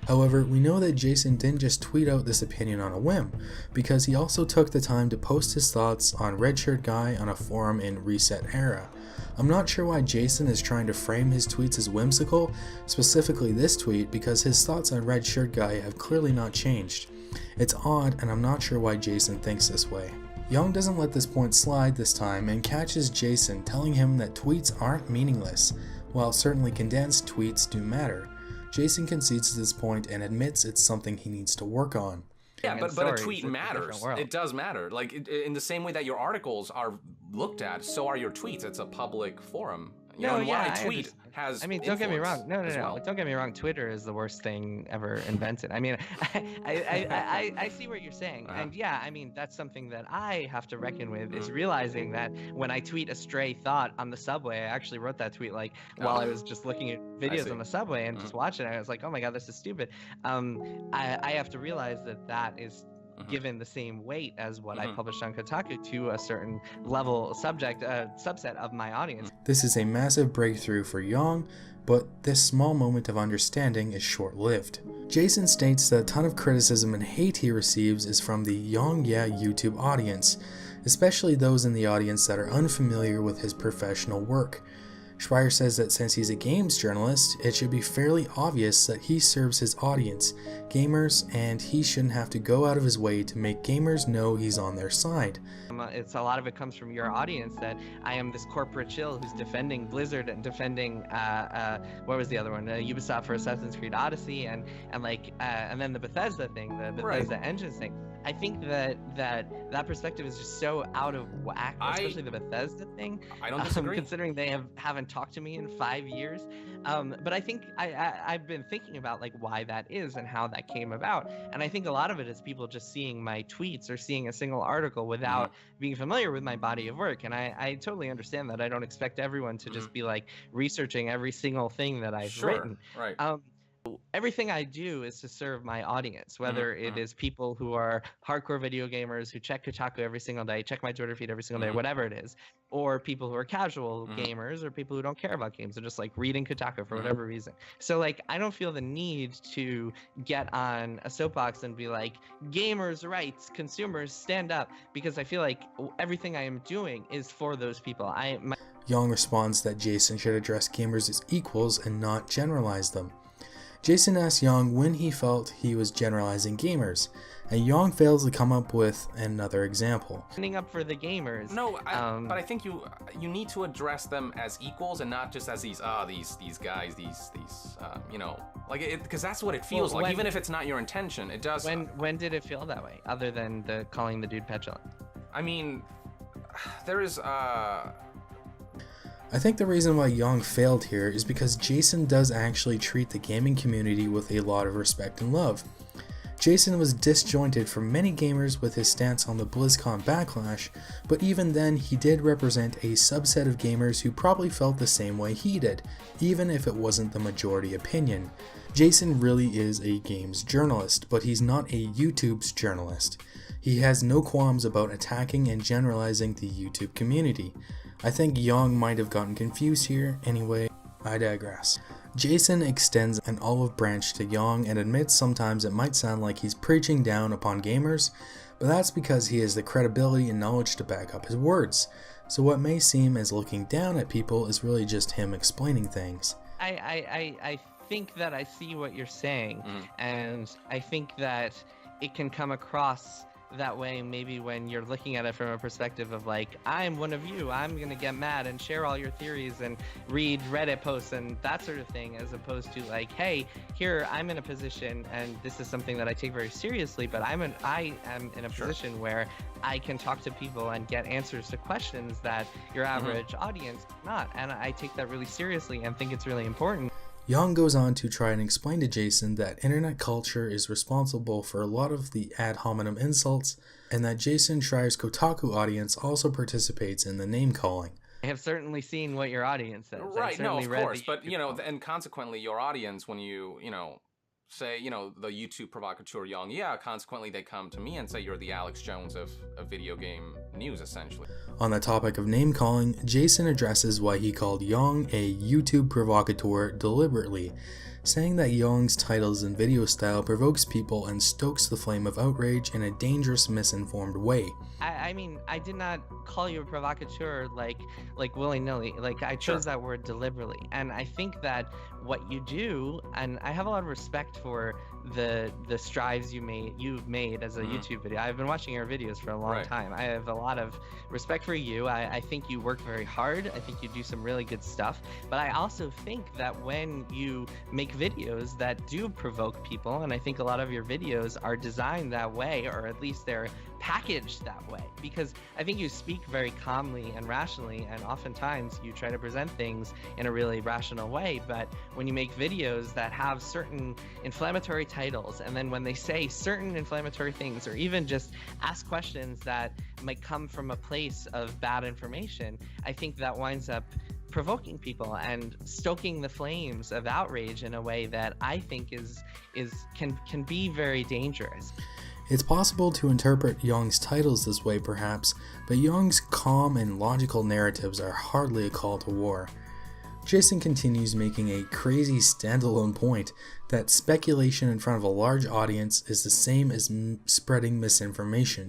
However, we know that Jason didn't just tweet out this opinion on a whim, because he also took the time to post his thoughts on Red Shirt Guy on a forum in Reset Era. I'm not sure why Jason is trying to frame his tweets as whimsical, specifically this tweet, because his thoughts on Red Shirt Guy have clearly not changed. It's odd, and I'm not sure why Jason thinks this way. Young doesn't let this point slide this time and catches Jason telling him that tweets aren't meaningless. While certainly condensed, tweets do matter. Jason concedes to this point and admits it's something he needs to work on. Yeah, but a tweet matters. It does matter. Like, in the same way that your articles are looked at, so are your tweets. It's a public forum. What I tweet has don't get me wrong. No. Well. Don't get me wrong. Twitter is the worst thing ever invented. I mean, I see what you're saying. And yeah, I mean, that's something that I have to reckon with, is realizing that when I tweet a stray thought on the subway, I actually wrote that tweet while I was just looking at videos on the subway and just watching it. I was like, oh my God, this is stupid. I have to realize that is given the same weight as what I published on Kotaku to a certain level subset of my audience. This is a massive breakthrough for Yang, but this small moment of understanding is short-lived. Jason states that a ton of criticism and hate he receives is from the YongYea YouTube audience, especially those in the audience that are unfamiliar with his professional work. Schreier says that since he's a games journalist, it should be fairly obvious that he serves his audience, gamers, and he shouldn't have to go out of his way to make gamers know he's on their side. It's a lot of it comes from your audience, that I am this corporate chill who's defending Blizzard and defending what was the other one, Ubisoft for Assassin's Creed Odyssey, and then the Bethesda thing, the Bethesda engines thing. I think that perspective is just so out of whack, especially the Bethesda thing. I don't disagree. Considering they haven't talked to me in 5 years. But I think I've been thinking about like why that is and how that came about. And I think a lot of it is people just seeing my tweets or seeing a single article without being familiar with my body of work. And I totally understand that. I don't expect everyone to just be like researching every single thing that I've written. Right. Everything I do is to serve my audience, whether it is people who are hardcore video gamers who check Kotaku every single day, check my Twitter feed every single day, whatever it is, or people who are casual gamers, or people who don't care about games and just like reading Kotaku for whatever reason. So like, I don't feel the need to get on a soapbox and be like, gamers' rights, consumers, stand up, because I feel like everything I am doing is for those people. Yang responds that Jason should address gamers as equals and not generalize them. Jason asked Yang when he felt he was generalizing gamers, and Yang fails to come up with another example. Standing up for the gamers. No, but I think you need to address them as equals and not just as these guys, you know, like it, because that's what it feels like. Even if it's not your intention, it does. When did it feel that way? Other than calling the dude petulant. I mean, there is I think the reason why Yang failed here is because Jason does actually treat the gaming community with a lot of respect and love. Jason was disjointed from many gamers with his stance on the BlizzCon backlash, but even then he did represent a subset of gamers who probably felt the same way he did, even if it wasn't the majority opinion. Jason really is a games journalist, but he's not a YouTube's journalist. He has no qualms about attacking and generalizing the YouTube community. I think Yang might have gotten confused here. Anyway, I digress. Jason extends an olive branch to Yang and admits sometimes it might sound like he's preaching down upon gamers, but that's because he has the credibility and knowledge to back up his words. So what may seem as looking down at people is really just him explaining things. I think that I see what you're saying, and I think that it can come across that way maybe when you're looking at it from a perspective of like, I'm one of you, I'm gonna get mad and share all your theories and read Reddit posts and that sort of thing, as opposed to like, hey, here I'm in a position and this is something that I take very seriously, but I am in a position where I can talk to people and get answers to questions that your average audience not, and I take that really seriously and think it's really important. Yang goes on to try and explain to Jason that internet culture is responsible for a lot of the ad hominem insults, and that Jason Schreier's Kotaku audience also participates in the name calling. I have certainly seen what your audience says. Right, no, of course, but you know, and consequently your audience, when you know, say, you know, the YouTube provocateur YongYea, consequently they come to me and say you're the Alex Jones of video game news, essentially. On the topic of name calling, Jason addresses why he called Yang a YouTube provocateur deliberately, saying that Yong's titles and video style provokes people and stokes the flame of outrage in a dangerous, misinformed way. I mean, I did not call you a provocateur like willy-nilly. Like, I chose that word deliberately. And I think that what you do, and I have a lot of respect for the strides you've made as a YouTube video. I've been watching your videos for a long time. I have a lot of respect for you. I think you work very hard. I think you do some really good stuff. But I also think that when you make videos that do provoke people, and I think a lot of your videos are designed that way, or at least they're packaged that way, because I think you speak very calmly and rationally, and oftentimes you try to present things in a really rational way. But when you make videos that have certain inflammatory titles, and then when they say certain inflammatory things, or even just ask questions that might come from a place of bad information, I think that winds up provoking people and stoking the flames of outrage in a way that I think can be very dangerous. It's possible to interpret Yong's titles this way perhaps, but Yong's calm and logical narratives are hardly a call to war. Jason continues making a crazy standalone point that speculation in front of a large audience is the same as spreading misinformation.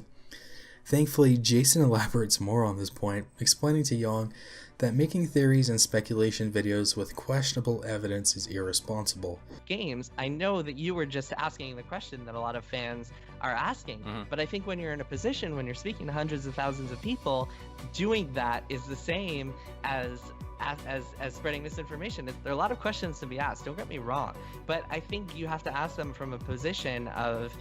Thankfully, Jason elaborates more on this point, explaining to Yang that making theories and speculation videos with questionable evidence is irresponsible. Games, I know that you were just asking the question that a lot of fans are asking, but I think when you're in a position, when you're speaking to hundreds of thousands of people, doing that is the same as spreading misinformation. There are a lot of questions to be asked, don't get me wrong, but I think you have to ask them from a position of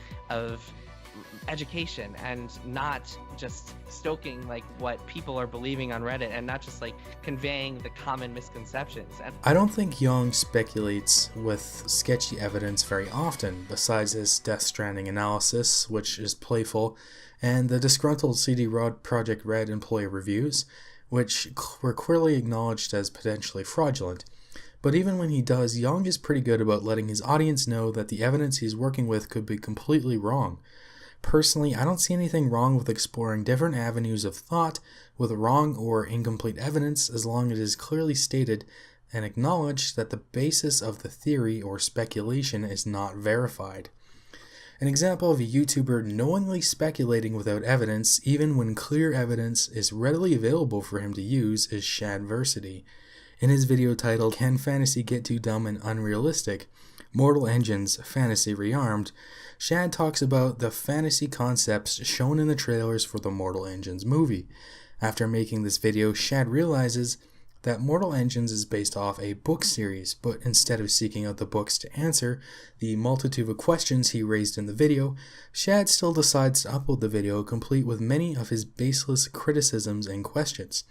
education and not just stoking like what people are believing on Reddit, and not just like conveying the common misconceptions. And I don't think Young speculates with sketchy evidence very often, besides his Death Stranding analysis, which is playful, and the disgruntled CD Projekt Red employee reviews, which were clearly acknowledged as potentially fraudulent. But even when he does, Young is pretty good about letting his audience know that the evidence he's working with could be completely wrong. Personally, I don't see anything wrong with exploring different avenues of thought with wrong or incomplete evidence, as long as it is clearly stated and acknowledged that the basis of the theory or speculation is not verified. An example of a YouTuber knowingly speculating without evidence, even when clear evidence is readily available for him to use, is Shadversity. In his video titled "Can Fantasy Get Too Dumb and Unrealistic? Mortal Engines Fantasy Rearmed," Shad talks about the fantasy concepts shown in the trailers for the Mortal Engines movie. After making this video, Shad realizes that Mortal Engines is based off a book series, but instead of seeking out the books to answer the multitude of questions he raised in the video, Shad still decides to upload the video complete with many of his baseless criticisms and questions,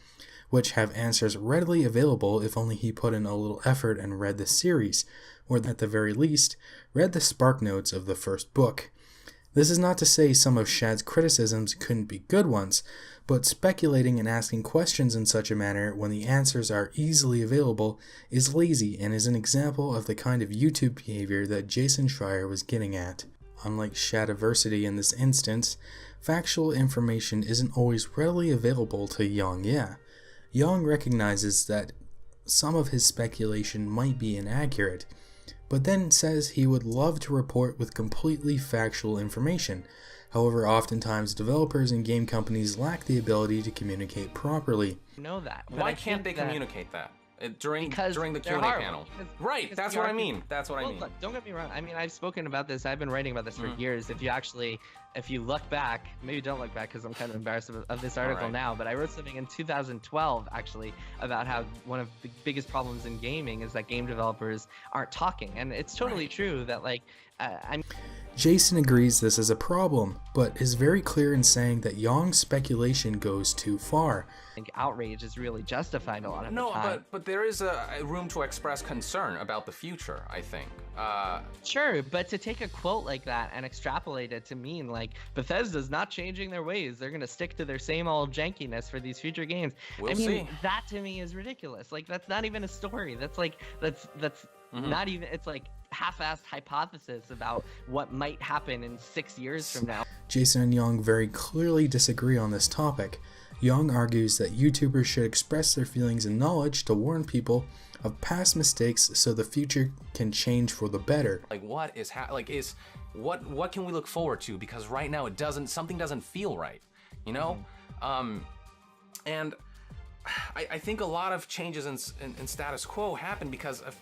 which have answers readily available if only he put in a little effort and read the series, or at the very least, read the spark notes of the first book. This is not to say some of Shad's criticisms couldn't be good ones, but speculating and asking questions in such a manner when the answers are easily available is lazy and is an example of the kind of YouTube behavior that Jason Schreier was getting at. Unlike Shadiversity in this instance, factual information isn't always readily available to YongYea. Yang recognizes that some of his speculation might be inaccurate, but then says he would love to report with completely factual information. However, oftentimes developers and game companies lack the ability to communicate properly. I know that. but Why I can't they think that- communicate that during Because the they're Q&A horrible. panel? Because- Right, because that's the what I argument- mean. That's what I Well, mean. look, don't get me wrong. I mean, I've spoken about this. I've been writing about this for years. If you look back, maybe don't look back because I'm kind of embarrassed of this article right. now, but I wrote something in 2012 actually about how one of the biggest problems in gaming is that game developers aren't talking. And it's totally true that like, I'm Jason agrees this is a problem, but is very clear in saying that Yong's speculation goes too far. think outrage is really justified a lot of No, the time. but there is a room to express concern about the future, I think. Sure, but to take a quote like that and extrapolate it to mean like Bethesda's not changing their ways, they're gonna stick to their same old jankiness for these future games. We'll I mean, see. that to me is ridiculous. Like that's not even a story. That's not even. It's like half-assed hypothesis about what might happen in 6 years from now. Jason and Young very clearly disagree on this topic. Young argues that YouTubers should express their feelings and knowledge to warn people of past mistakes so the future can change for the better. Like what is what can we look forward to? Because right now something doesn't feel right, you know? And I think a lot of changes in status quo happened because of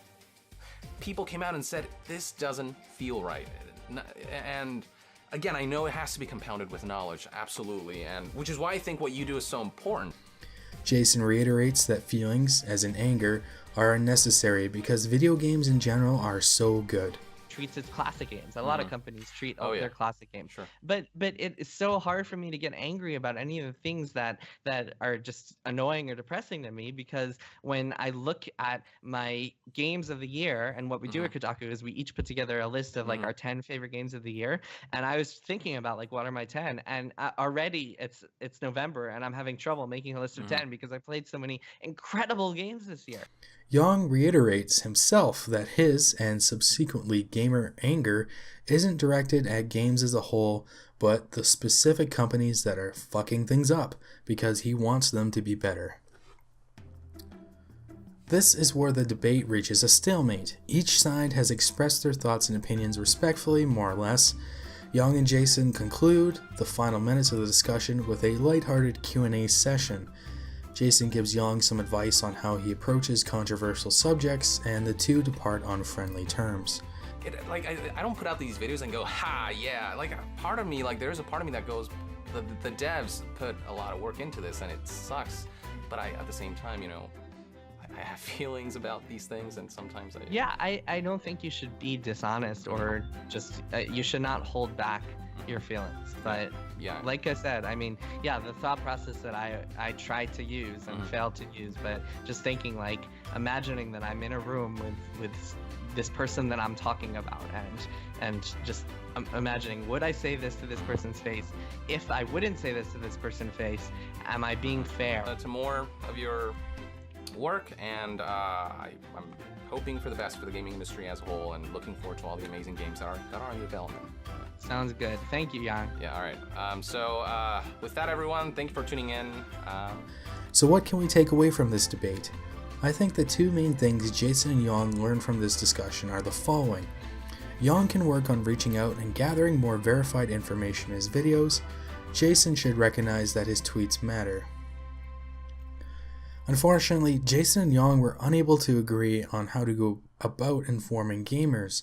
people came out and said, this doesn't feel right. And again, I know it has to be compounded with knowledge, absolutely, and which is why I think what you do is so important. Jason reiterates that feelings, as in anger, are unnecessary because video games in general are so good. Treats its classic games. A lot of companies treat Oh, yeah. their classic games. Sure. But it's so hard for me to get angry about any of the things that are just annoying or depressing to me, because when I look at my games of the year, and what we do at Kotaku is we each put together a list of like our 10 favorite games of the year, and I was thinking about like what are my 10, and already it's November and I'm having trouble making a list of 10 because I played so many incredible games this year. Young reiterates himself that his, and subsequently gamer anger, isn't directed at games as a whole, but the specific companies that are fucking things up, because he wants them to be better. This is where the debate reaches a stalemate. Each side has expressed their thoughts and opinions respectfully, more or less. Young and Jason conclude the final minutes of the discussion with a lighthearted Q&A session. Jason gives Yang some advice on how he approaches controversial subjects, and the two depart on friendly terms. I don't put out these videos and go, ha, yeah. Like, part of me, like, there's a part of me that goes, the devs put a lot of work into this, and it sucks. But at the same time, you know, I have feelings about these things, and sometimes I don't think you should be dishonest or just you should not hold back your feelings. But yeah, like I said, I mean, yeah, the thought process that I tried to use and failed to use, but just thinking, like, imagining that I'm in a room with this person that I'm talking about, and just imagining, would I say this to this person's face? If I wouldn't say this to this person's face, am I being fair? To more of your work, and I'm hoping for the best for the gaming industry as a whole, and looking forward to all the amazing games that are in development. Sounds good. Thank you, Yang. Yeah, all right. So with that, everyone, thank you for tuning in. So what can we take away from this debate? I think the two main things Jason and Yang learned from this discussion are the following. Yang can work on reaching out and gathering more verified information in his videos. Jason should recognize that his tweets matter. Unfortunately, Jason and Yang were unable to agree on how to go about informing gamers.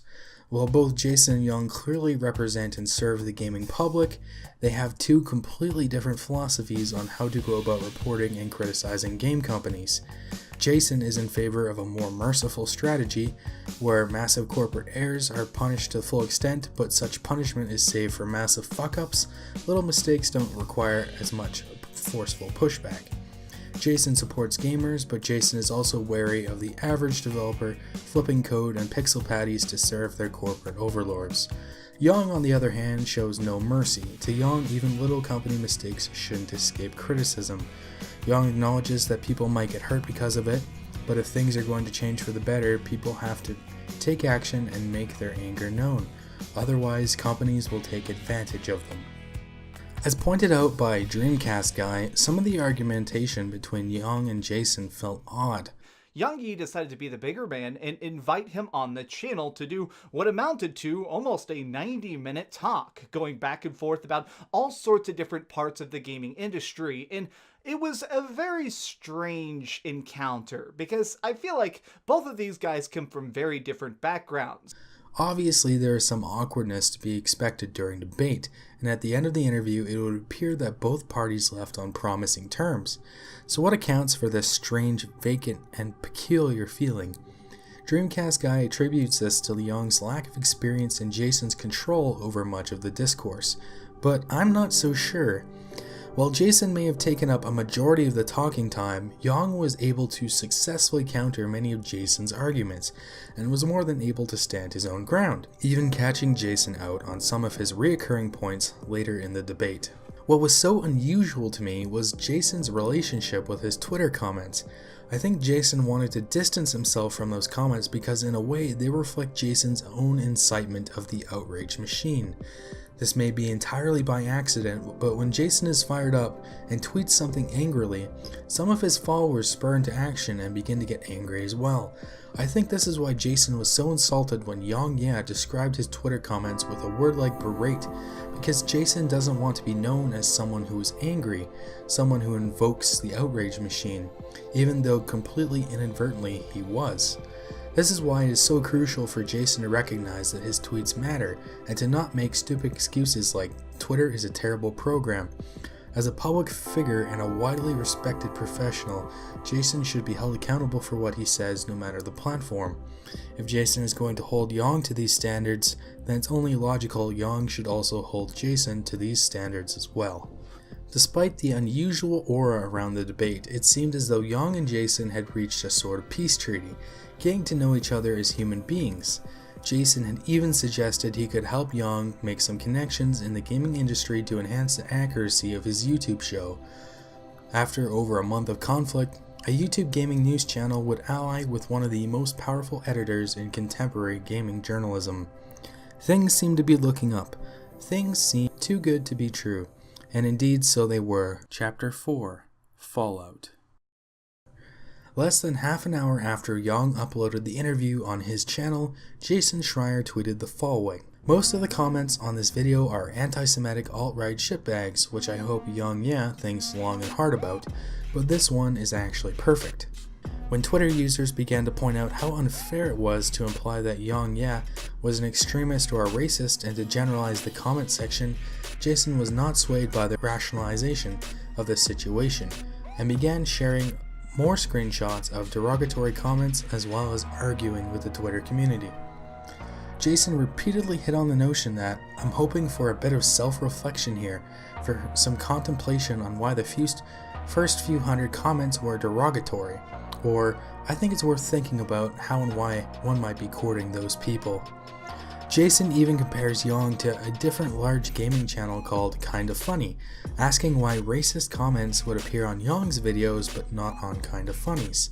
While both Jason and Yang clearly represent and serve the gaming public, they have two completely different philosophies on how to go about reporting and criticizing game companies. Jason is in favor of a more merciful strategy, where massive corporate errors are punished to the full extent, but such punishment is saved for massive fuck-ups. Little mistakes don't require as much forceful pushback. Jason supports gamers, but Jason is also wary of the average developer flipping code and pixel patties to serve their corporate overlords. Yang, on the other hand, shows no mercy. To Yang, even little company mistakes shouldn't escape criticism. Yang acknowledges that people might get hurt because of it, but if things are going to change for the better, people have to take action and make their anger known. Otherwise, companies will take advantage of them. As pointed out by Dreamcast Guy, some of the argumentation between Yang and Jason felt odd. YongYea decided to be the bigger man and invite him on the channel to do what amounted to almost a 90-minute talk, going back and forth about all sorts of different parts of the gaming industry. And it was a very strange encounter, because I feel like both of these guys come from very different backgrounds. Obviously, there is some awkwardness to be expected during debate, and at the end of the interview, it would appear that both parties left on promising terms. So what accounts for this strange, vacant, and peculiar feeling? Dreamcast Guy attributes this to Yang's lack of experience and Jason's control over much of the discourse, but I'm not so sure. While Jason may have taken up a majority of the talking time, Yang was able to successfully counter many of Jason's arguments, and was more than able to stand his own ground, even catching Jason out on some of his reoccurring points later in the debate. What was so unusual to me was Jason's relationship with his Twitter comments. I think Jason wanted to distance himself from those comments because in a way they reflect Jason's own incitement of the outrage machine. This may be entirely by accident, but when Jason is fired up and tweets something angrily, some of his followers spur into action and begin to get angry as well. I think this is why Jason was so insulted when YongYea described his Twitter comments with a word like berate, because Jason doesn't want to be known as someone who is angry, someone who invokes the outrage machine, even though completely inadvertently he was. This is why it is so crucial for Jason to recognize that his tweets matter, and to not make stupid excuses like, Twitter is a terrible program. As a public figure and a widely respected professional, Jason should be held accountable for what he says no matter the platform. If Jason is going to hold Yang to these standards, then it's only logical Yang should also hold Jason to these standards as well. Despite the unusual aura around the debate, it seemed as though Yang and Jason had reached a sort of peace treaty, getting to know each other as human beings. Jason had even suggested he could help Yang make some connections in the gaming industry to enhance the accuracy of his YouTube show. After over a month of conflict, a YouTube gaming news channel would ally with one of the most powerful editors in contemporary gaming journalism. Things seemed to be looking up. Things seemed too good to be true. And indeed so they were. Chapter 4, Fallout. Less than half an hour after Yang uploaded the interview on his channel, Jason Schreier tweeted the following. Most of the comments on this video are anti-Semitic alt-right shitbags, which I hope YongYea thinks long and hard about, but this one is actually perfect. When Twitter users began to point out how unfair it was to imply that YongYea was an extremist or a racist and to generalize the comment section, Jason was not swayed by the rationalization of the situation and began sharing more screenshots of derogatory comments as well as arguing with the Twitter community. Jason repeatedly hit on the notion that I'm hoping for a bit of self-reflection here, for some contemplation on why the first few hundred comments were derogatory, or I think it's worth thinking about how and why one might be courting those people. Jason even compares Yong to a different large gaming channel called Kinda Funny, asking why racist comments would appear on Yong's videos but not on Kinda Funny's.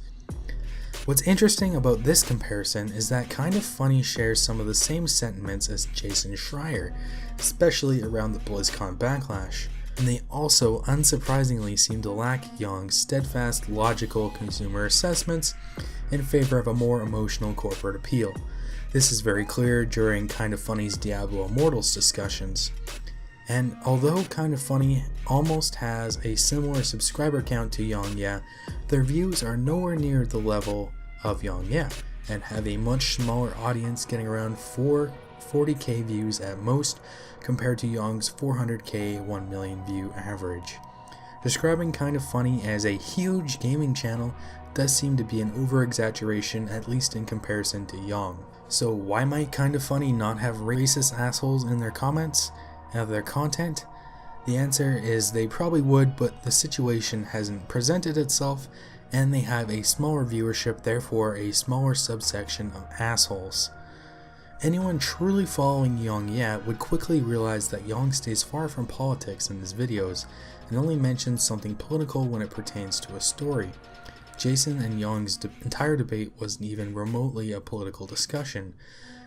What's interesting about this comparison is that Kinda Funny shares some of the same sentiments as Jason Schreier, especially around the BlizzCon backlash, and they also unsurprisingly seem to lack Yong's steadfast, logical consumer assessments in favor of a more emotional corporate appeal. This is very clear during Kinda Funny's Diablo Immortals discussions. And although Kinda Funny almost has a similar subscriber count to YongYea, their views are nowhere near the level of YongYea and have a much smaller audience, getting around 40k views at most compared to Yong's 400k 1 million view average. Describing Kinda Funny as a huge gaming channel does seem to be an over-exaggeration, at least in comparison to Yong. So why might Kinda Funny not have racist assholes in their comments and their content? The answer is they probably would, but the situation hasn't presented itself, and they have a smaller viewership, therefore a smaller subsection of assholes. Anyone truly following YongYea would quickly realize that Yong stays far from politics in his videos and only mentions something political when it pertains to a story. Jason and Yong's entire debate wasn't even remotely a political discussion.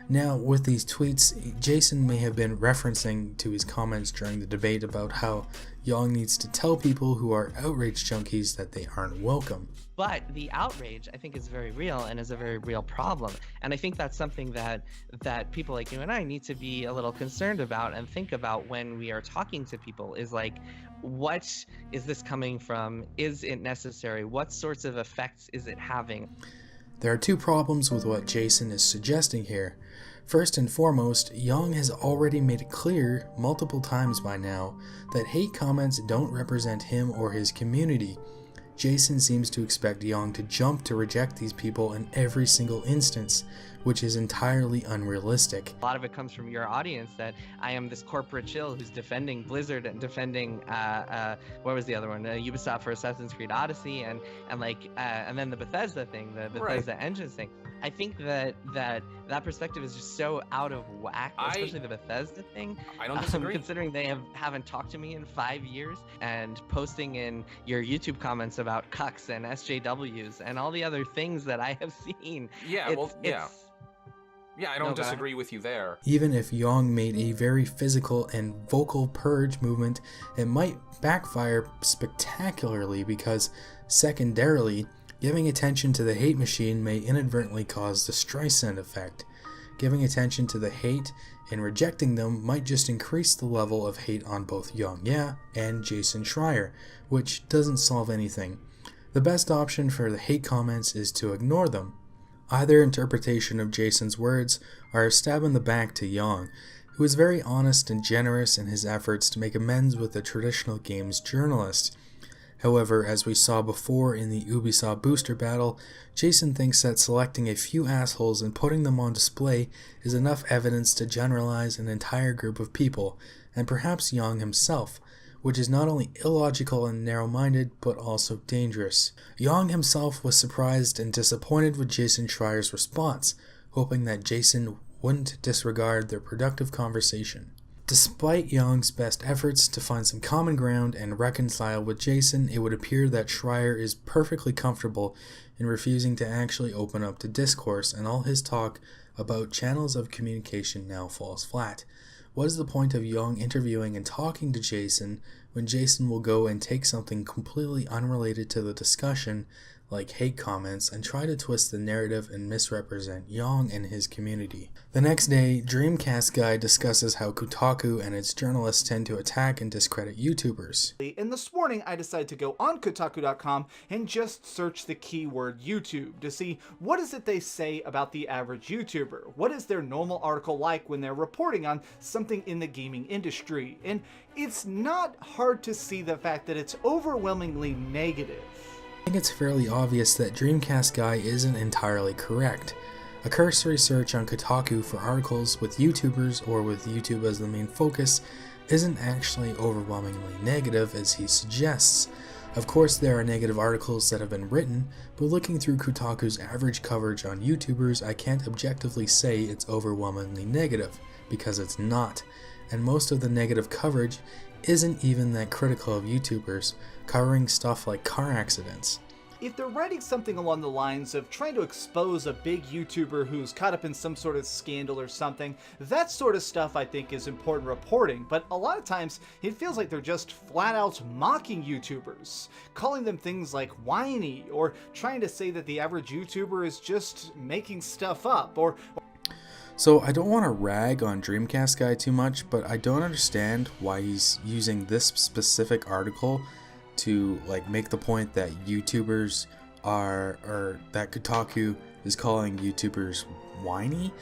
Now, with these tweets, Jason may have been referencing to his comments during the debate about how Yong needs to tell people who are outrage junkies that they aren't welcome. But the outrage, I think, is very real and is a very real problem. And I think that's something that people like you and I need to be a little concerned about and think about when we are talking to people, is like, what is this coming from? Is it necessary? What sorts of effects is it having? There are two problems with what Jason is suggesting here. First and foremost, Yong has already made it clear multiple times by now that hate comments don't represent him or his community. Jason seems to expect Yong to jump to reject these people in every single instance, which is entirely unrealistic. A lot of it comes from your audience, that I am this corporate chill who's defending Blizzard and defending what was the other one, Ubisoft for Assassin's Creed Odyssey, and then the Bethesda thing, the Bethesda Engines thing. I think that perspective is just so out of whack, especially the Bethesda thing. I don't disagree. Considering they haven't talked to me in 5 years, and posting in your YouTube comments about cucks and SJWs and all the other things that I have seen. Yeah, I don't disagree with you there. Even if Yong made a very physical and vocal purge movement, it might backfire spectacularly because, secondarily, giving attention to the hate machine may inadvertently cause the Streisand effect. Giving attention to the hate and rejecting them might just increase the level of hate on both YongYea and Jason Schreier, which doesn't solve anything. The best option for the hate comments is to ignore them. Either interpretation of Jason's words are a stab in the back to Yong, who is very honest and generous in his efforts to make amends with the traditional games journalist. However, as we saw before in the Ubisoft booster battle, Jason thinks that selecting a few assholes and putting them on display is enough evidence to generalize an entire group of people, and perhaps Yong himself, which is not only illogical and narrow-minded, but also dangerous. Yong himself was surprised and disappointed with Jason Schreier's response, hoping that Jason wouldn't disregard their productive conversation. Despite Yong's best efforts to find some common ground and reconcile with Jason, it would appear that Schreier is perfectly comfortable in refusing to actually open up to discourse, and all his talk about channels of communication now falls flat. What is the point of Yong interviewing and talking to Jason when Jason will go and take something completely unrelated to the discussion, like hate comments, and try to twist the narrative and misrepresent Yang and his community. The next day, Dreamcast Guy discusses how Kotaku and its journalists tend to attack and discredit YouTubers. And this morning, I decided to go on Kotaku.com and just search the keyword YouTube to see what is it they say about the average YouTuber. What is their normal article like when they're reporting on something in the gaming industry? And it's not hard to see the fact that it's overwhelmingly negative. I think it's fairly obvious that Dreamcast Guy isn't entirely correct. A cursory search on Kotaku for articles with YouTubers or with YouTube as the main focus isn't actually overwhelmingly negative as he suggests. Of course, there are negative articles that have been written, but looking through Kotaku's average coverage on YouTubers, I can't objectively say it's overwhelmingly negative, because it's not. And most of the negative coverage isn't even that critical of YouTubers, covering stuff like car accidents. If they're writing something along the lines of trying to expose a big YouTuber who's caught up in some sort of scandal or something, that sort of stuff I think is important reporting, but a lot of times it feels like they're just flat out mocking YouTubers, calling them things like whiny, or trying to say that the average YouTuber is just making stuff up, or... So I don't want to rag on Dreamcast Guy too much, but I don't understand why he's using this specific article to like make the point that YouTubers are, or that Kotaku is calling YouTubers whiny.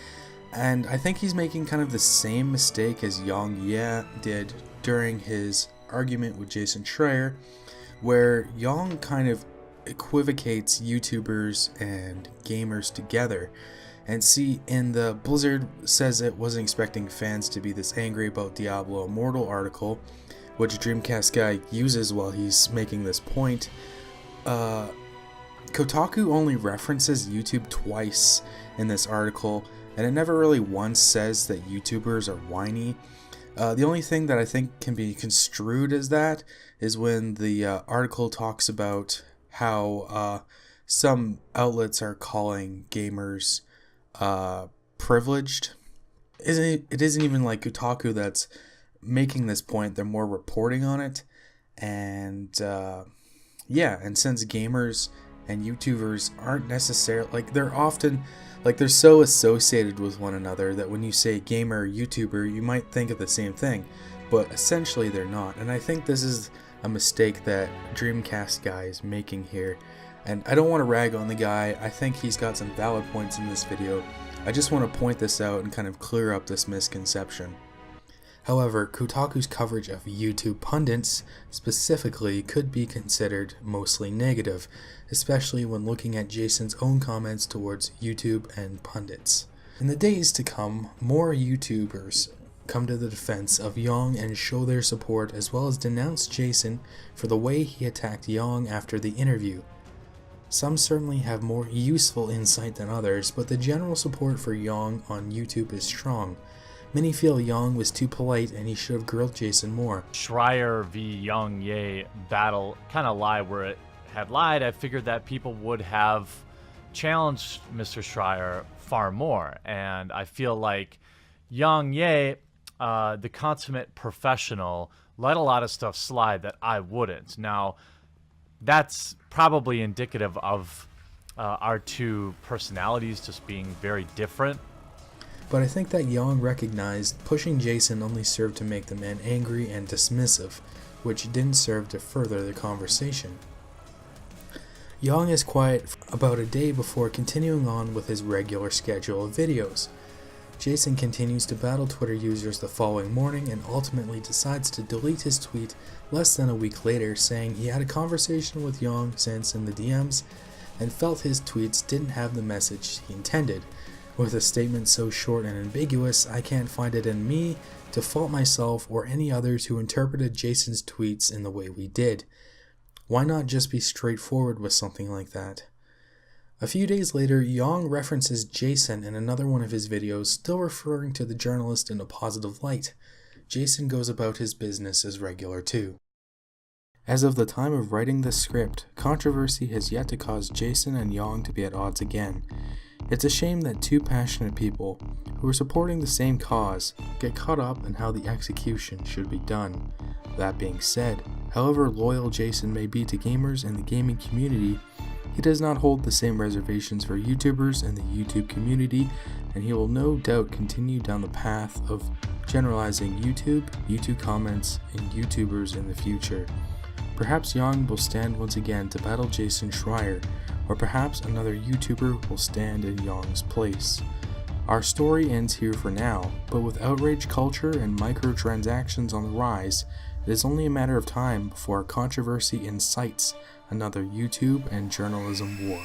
And I think he's making kind of the same mistake as YongYea did during his argument with Jason Schreier, where Yang kind of equivocates YouTubers and gamers together. And see, in the Blizzard says it wasn't expecting fans to be this angry about Diablo Immortal article, which Dreamcast Guy uses while he's making this point. Kotaku only references YouTube twice in this article, and it never really once says that YouTubers are whiny. The only thing that I think can be construed as that is when the article talks about how some outlets are calling gamers privileged. It isn't even like Kotaku that's making this point, they're more reporting on it. And yeah, and since gamers and YouTubers aren't necessarily, like, they're often, like, they're so associated with one another that when you say gamer or YouTuber, you might think of the same thing, but essentially they're not. And I think this is a mistake that Dreamcast Guy is making here. And I don't want to rag on the guy, I think he's got some valid points in this video. I just want to point this out and kind of clear up this misconception. However, Kotaku's coverage of YouTube pundits specifically could be considered mostly negative, especially when looking at Jason's own comments towards YouTube and pundits. In the days to come, more YouTubers come to the defense of Yang and show their support, as well as denounce Jason for the way he attacked Yang after the interview. Some certainly have more useful insight than others, but the general support for Yang on YouTube is strong. Many feel Yang was too polite and he should have grilled Jason more. Schreier v. YongYea battle kind of lied where it had lied. I figured that people would have challenged Mr. Schreier far more, and I feel like YongYea, the consummate professional, let a lot of stuff slide that I wouldn't. Now, that's probably indicative of our two personalities just being very different. But I think that Yang recognized pushing Jason only served to make the man angry and dismissive, which didn't serve to further the conversation. Yang is quiet about a day before continuing on with his regular schedule of videos. Jason continues to battle Twitter users the following morning and ultimately decides to delete his tweet less than a week later, saying he had a conversation with Yang since in the DMs and felt his tweets didn't have the message he intended. With a statement so short and ambiguous, I can't find it in me to fault myself or any others who interpreted Jason's tweets in the way we did. Why not just be straightforward with something like that? A few days later, Yang references Jason in another one of his videos, still referring to the journalist in a positive light. Jason goes about his business as regular too. As of the time of writing this script, controversy has yet to cause Jason and Yang to be at odds again. It's a shame that two passionate people, who are supporting the same cause, get caught up in how the execution should be done. That being said, however loyal Jason may be to gamers and the gaming community, He does not hold the same reservations for YouTubers and the YouTube community, and he will no doubt continue down the path of generalizing YouTube comments, and YouTubers in the future. Perhaps Yang will stand once again to battle Jason Schreier, or perhaps another YouTuber will stand in Yang's place. Our story ends here for now, but with outrage culture and microtransactions on the rise, it is only a matter of time before our controversy incites another YouTube and journalism war.